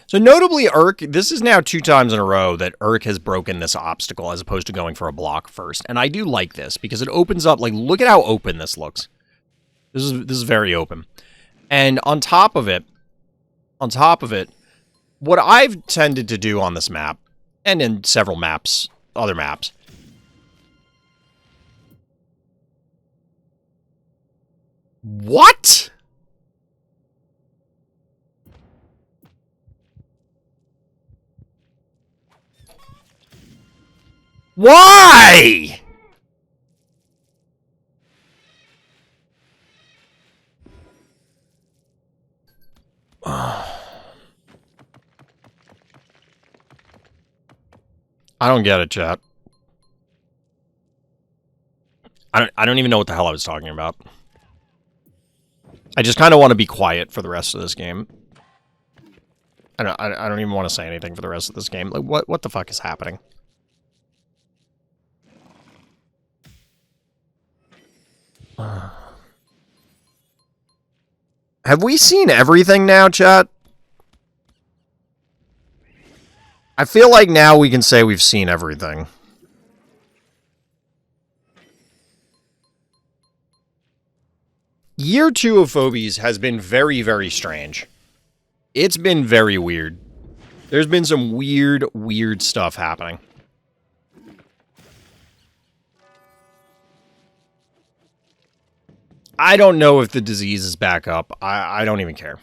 So notably, this is now 2 times in a row that Urk has broken this obstacle as opposed to going for a block first. And I do like this because it opens up, like, look at how open this looks. This is very open. And on top of it, what I've tended to do on this map, and in several maps, other maps, what? Why? I don't get it, chat. I don't even know what the hell I was talking about. I just kind of want to be quiet for the rest of this game. I don't even want to say anything for the rest of this game. Like, what the fuck is happening? Have we seen everything now, chat? I feel like now we can say we've seen everything. Year 2 of Phobies has been very, very strange. It's been very weird. There's been some weird, weird stuff happening. I don't know if the disease is back up. I don't even care.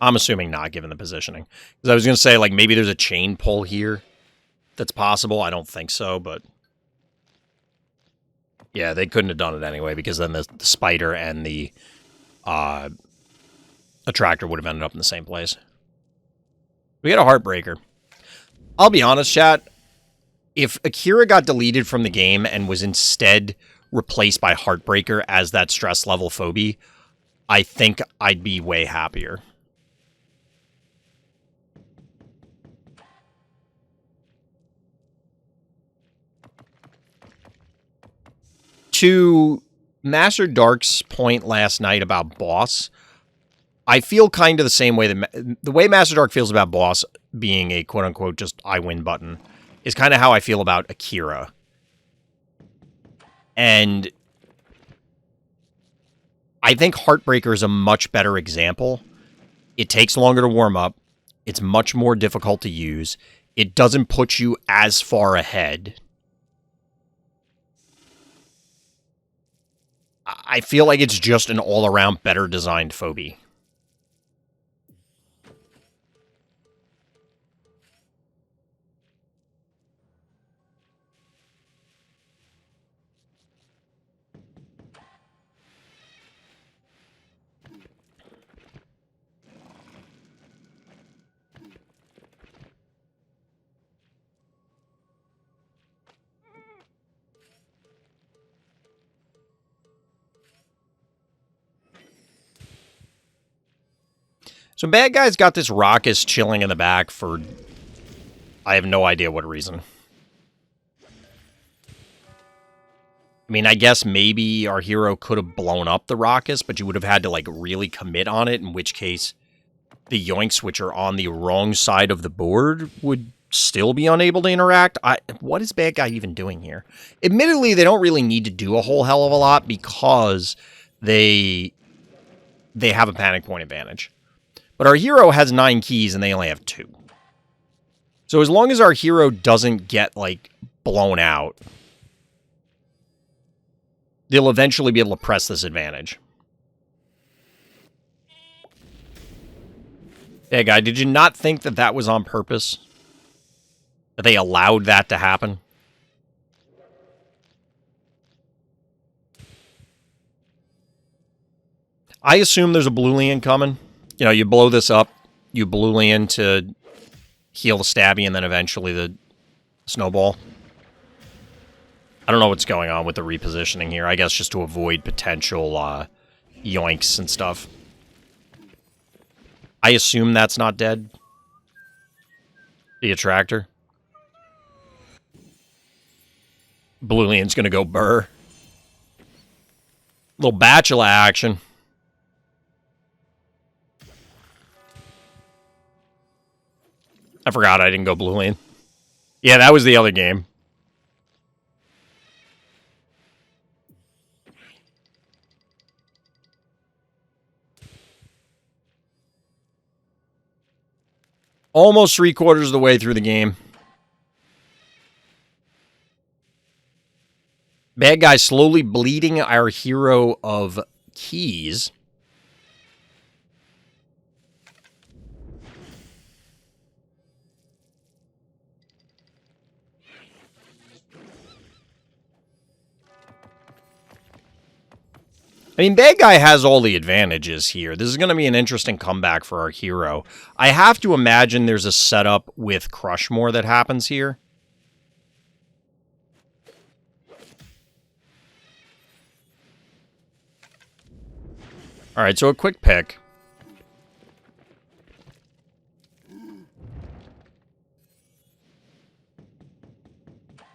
I'm assuming not, given the positioning. Because I was going to say, like, maybe there's a chain pull here that's possible. I don't think so, but... yeah, they couldn't have done it anyway, because then the spider and the attractor would have ended up in the same place. We had a Heartbreaker. I'll be honest, chat. If Akira got deleted from the game and was instead replaced by Heartbreaker as that stress level phobie, I think I'd be way happier. To Master Dark's point last night about boss, I feel kind of the same way that the way Master Dark feels about boss being a quote-unquote just I win button is kind of how I feel about Akira. And I think Heartbreaker is a much better example. It takes longer to warm up. It's much more difficult to use. It doesn't put you as far ahead. I feel like it's just an all-around better designed Phobie. So bad guy's got this Raucous chilling in the back for... I have no idea what reason. I mean, I guess maybe our hero could have blown up the Raucous, but you would have had to, like, really commit on it, in which case the yoinks, which are on the wrong side of the board, would still be unable to interact. What is bad guy even doing here? Admittedly, they don't really need to do a whole hell of a lot because they have a panic point advantage. But our hero has 9 keys and they only have 2. So as long as our hero doesn't get, like, blown out, they'll eventually be able to press this advantage. Hey, guy, did you not think that that was on purpose? That they allowed that to happen? I assume there's a Boolean coming. You know, you blow this up, you Boolean to heal the stabby, and then eventually the snowball. I don't know what's going on with the repositioning here. I guess just to avoid potential yoinks and stuff. I assume that's not dead. The attractor. Boolean's gonna go burr. Little bachelor action. I forgot I didn't go Boolean. Yeah, that was the other game. Almost 3/4 of the way through the game. Bad guy slowly bleeding our hero of keys. I mean, bad guy has all the advantages here. This is going to be an interesting comeback for our hero. I have to imagine there's a setup with Crushmore that happens here. All right, so a quick pick.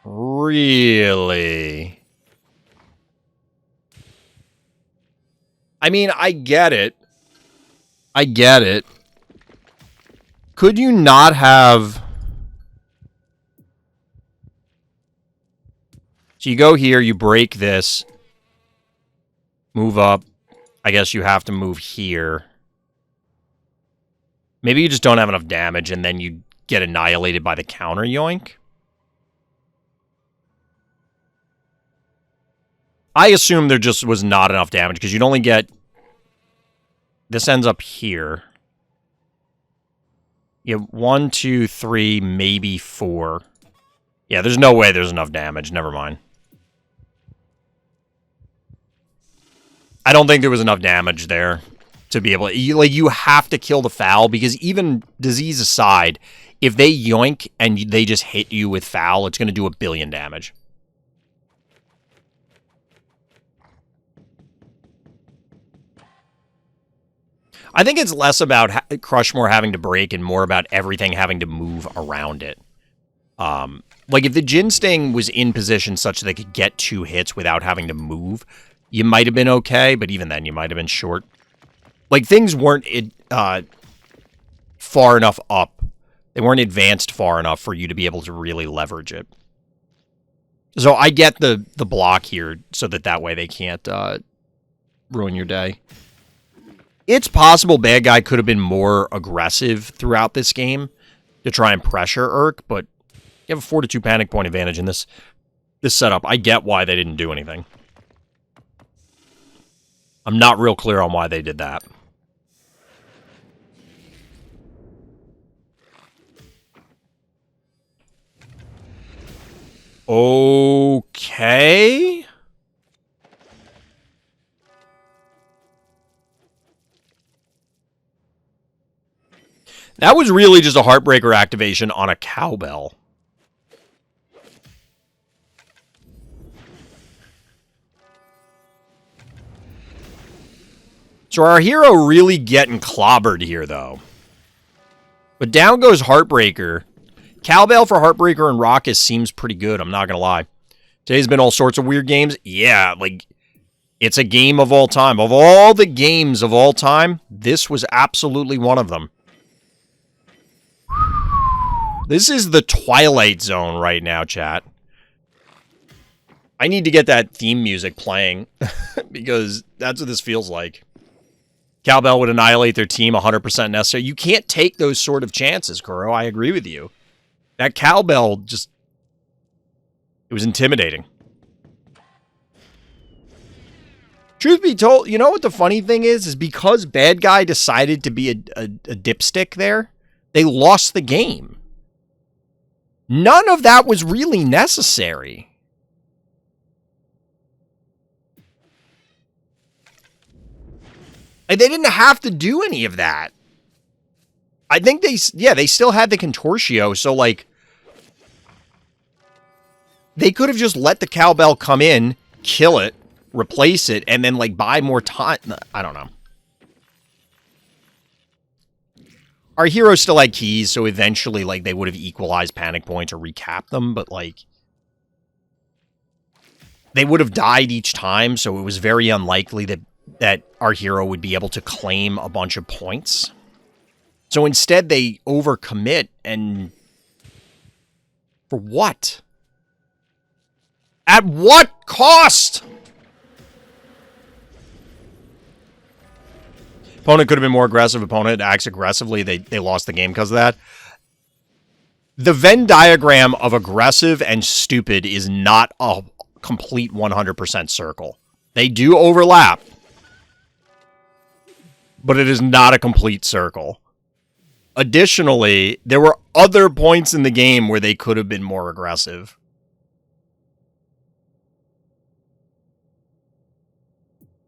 Really? I mean, I get it. I get it. Could you not have... So you go here, you break this. Move up. I guess you have to move here. Maybe you just don't have enough damage and then you get annihilated by the counter yoink. I assume there just was not enough damage because you'd only get... This ends up here. You have 1, 2, 3, maybe 4. Yeah, there's no way there's enough damage. Never mind. I don't think there was enough damage there to be able to... You have to kill the foul because even disease aside, if they yoink and they just hit you with foul, it's going to do 1 billion damage. I think it's less about Crushmore having to break and more about everything having to move around it. Like, if the Jin Sting was in position such that they could get 2 hits without having to move, you might have been okay, but even then, you might have been short. Like, things weren't far enough up. They weren't advanced far enough for you to be able to really leverage it. So I get the block here so that way they can't ruin your day. It's possible bad guy could have been more aggressive throughout this game to try and pressure Urk, but you have a 4-2 panic point advantage in this setup. I get why they didn't do anything. I'm not real clear on why they did that. Okay. That was really just a Heartbreaker activation on a cowbell. So our hero really getting clobbered here, though. But down goes Heartbreaker. Cowbell for Heartbreaker and Raucous seems pretty good, I'm not going to lie. Today's been all sorts of weird games. Yeah, like, it's a game of all time. Of all the games of all time, this was absolutely one of them. This is the Twilight Zone right now, chat. I need to get that theme music playing, because that's what this feels like. Cowbell would annihilate their team 100% necessary. You can't take those sort of chances, Kuro. I agree with you. That cowbell just... it was intimidating. Truth be told, you know what the funny thing is? Is because bad guy decided to be a dipstick there, they lost the game. None of that was really necessary. Like, they didn't have to do any of that. I think they still had the Contortio, so, like, they could have just let the cowbell come in, kill it, replace it, and then, like, buy more time. I don't know. Our heroes still had keys, so eventually, like, they would have equalized panic points or recapped them, but, like, they would have died each time, so it was very unlikely that our hero would be able to claim a bunch of points. So instead, they overcommit, and... for what? At what cost? Opponent could have been more aggressive. Opponent acts aggressively. They lost the game because of that. The Venn diagram of aggressive and stupid is not a complete 100% circle. They do overlap, but it is not a complete circle. Additionally, there were other points in the game where they could have been more aggressive.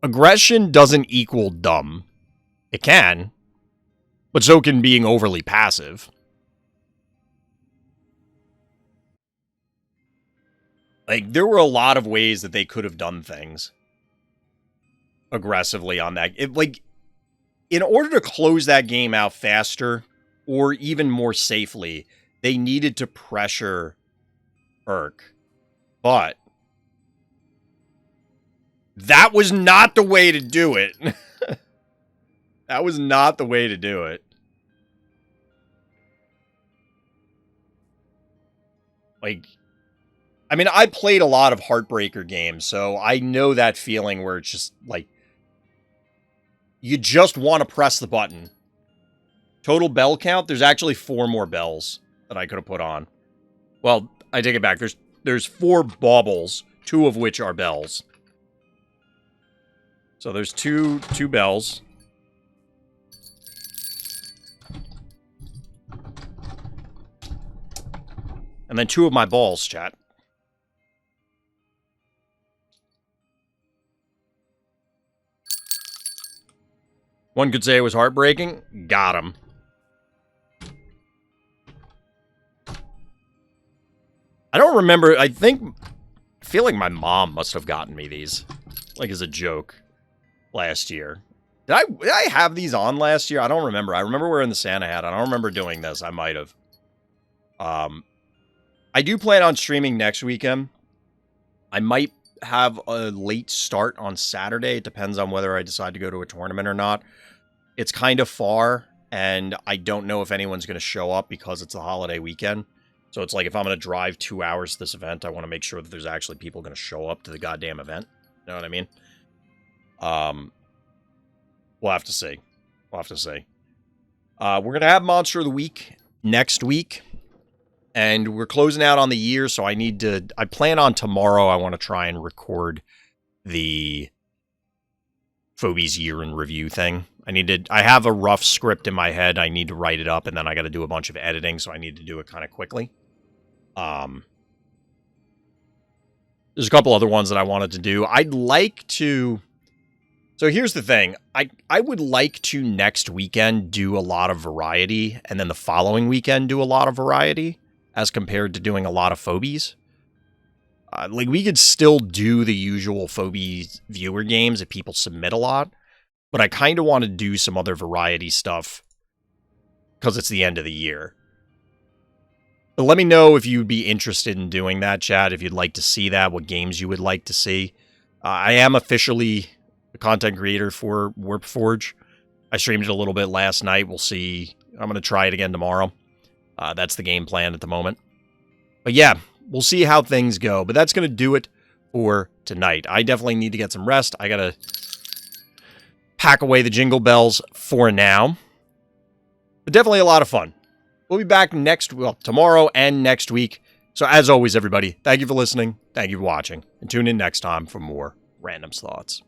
Aggression doesn't equal dumb. It can, but so can being overly passive. Like, there were a lot of ways that they could have done things aggressively on that. In order to close that game out faster, or even more safely, they needed to pressure Urk. But that was not the way to do it. That was not the way to do it. Like, I mean, I played a lot of Heartbreaker games, so I know that feeling where it's just, like, you just want to press the button. Total bell count, there's actually 4 more bells that I could have put on. Well, I take it back. There's 4 baubles, 2 of which are bells. So there's two bells. And then 2 of my balls, chat. One could say it was heartbreaking. Got him. I don't remember. I feel like my mom must have gotten me these, like, as a joke last year. Did I have these on last year? I don't remember. I remember wearing the Santa hat. I don't remember doing this. I might have. I do plan on streaming next weekend. I might have a late start on Saturday. It depends on whether I decide to go to a tournament or not. It's kind of far, and I don't know if anyone's going to show up because it's a holiday weekend. So it's like if I'm going to drive 2 hours to this event, I want to make sure that there's actually people going to show up to the goddamn event. You know what I mean? We'll have to see. We'll have to see. We're going to have Monster of the Week next week. And we're closing out on the year, so I plan on tomorrow, I want to try and record the Phobies year in review thing. I have a rough script in my head. I need to write it up, and then I got to do a bunch of editing, so I need to do it kind of quickly. There's a couple other ones that I wanted to do. I'd like to... So here's the thing. I would like to next weekend do a lot of variety, and then the following weekend do a lot of variety, as compared to doing a lot of Phobies. Like, we could still do the usual Phobies viewer games if people submit a lot, but I kind of want to do some other variety stuff because it's the end of the year. But let me know if you'd be interested in doing that, chat, if you'd like to see that, what games you would like to see. I am officially a content creator for Warpforge. I streamed it a little bit last night. We'll see. I'm going to try it again tomorrow. That's the game plan at the moment. But yeah, we'll see how things go. But that's going to do it for tonight. I definitely need to get some rest. I got to pack away the jingle bells for now. But definitely a lot of fun. We'll be back tomorrow and next week. So as always, everybody, thank you for listening. Thank you for watching. And tune in next time for more Random's Thoughts.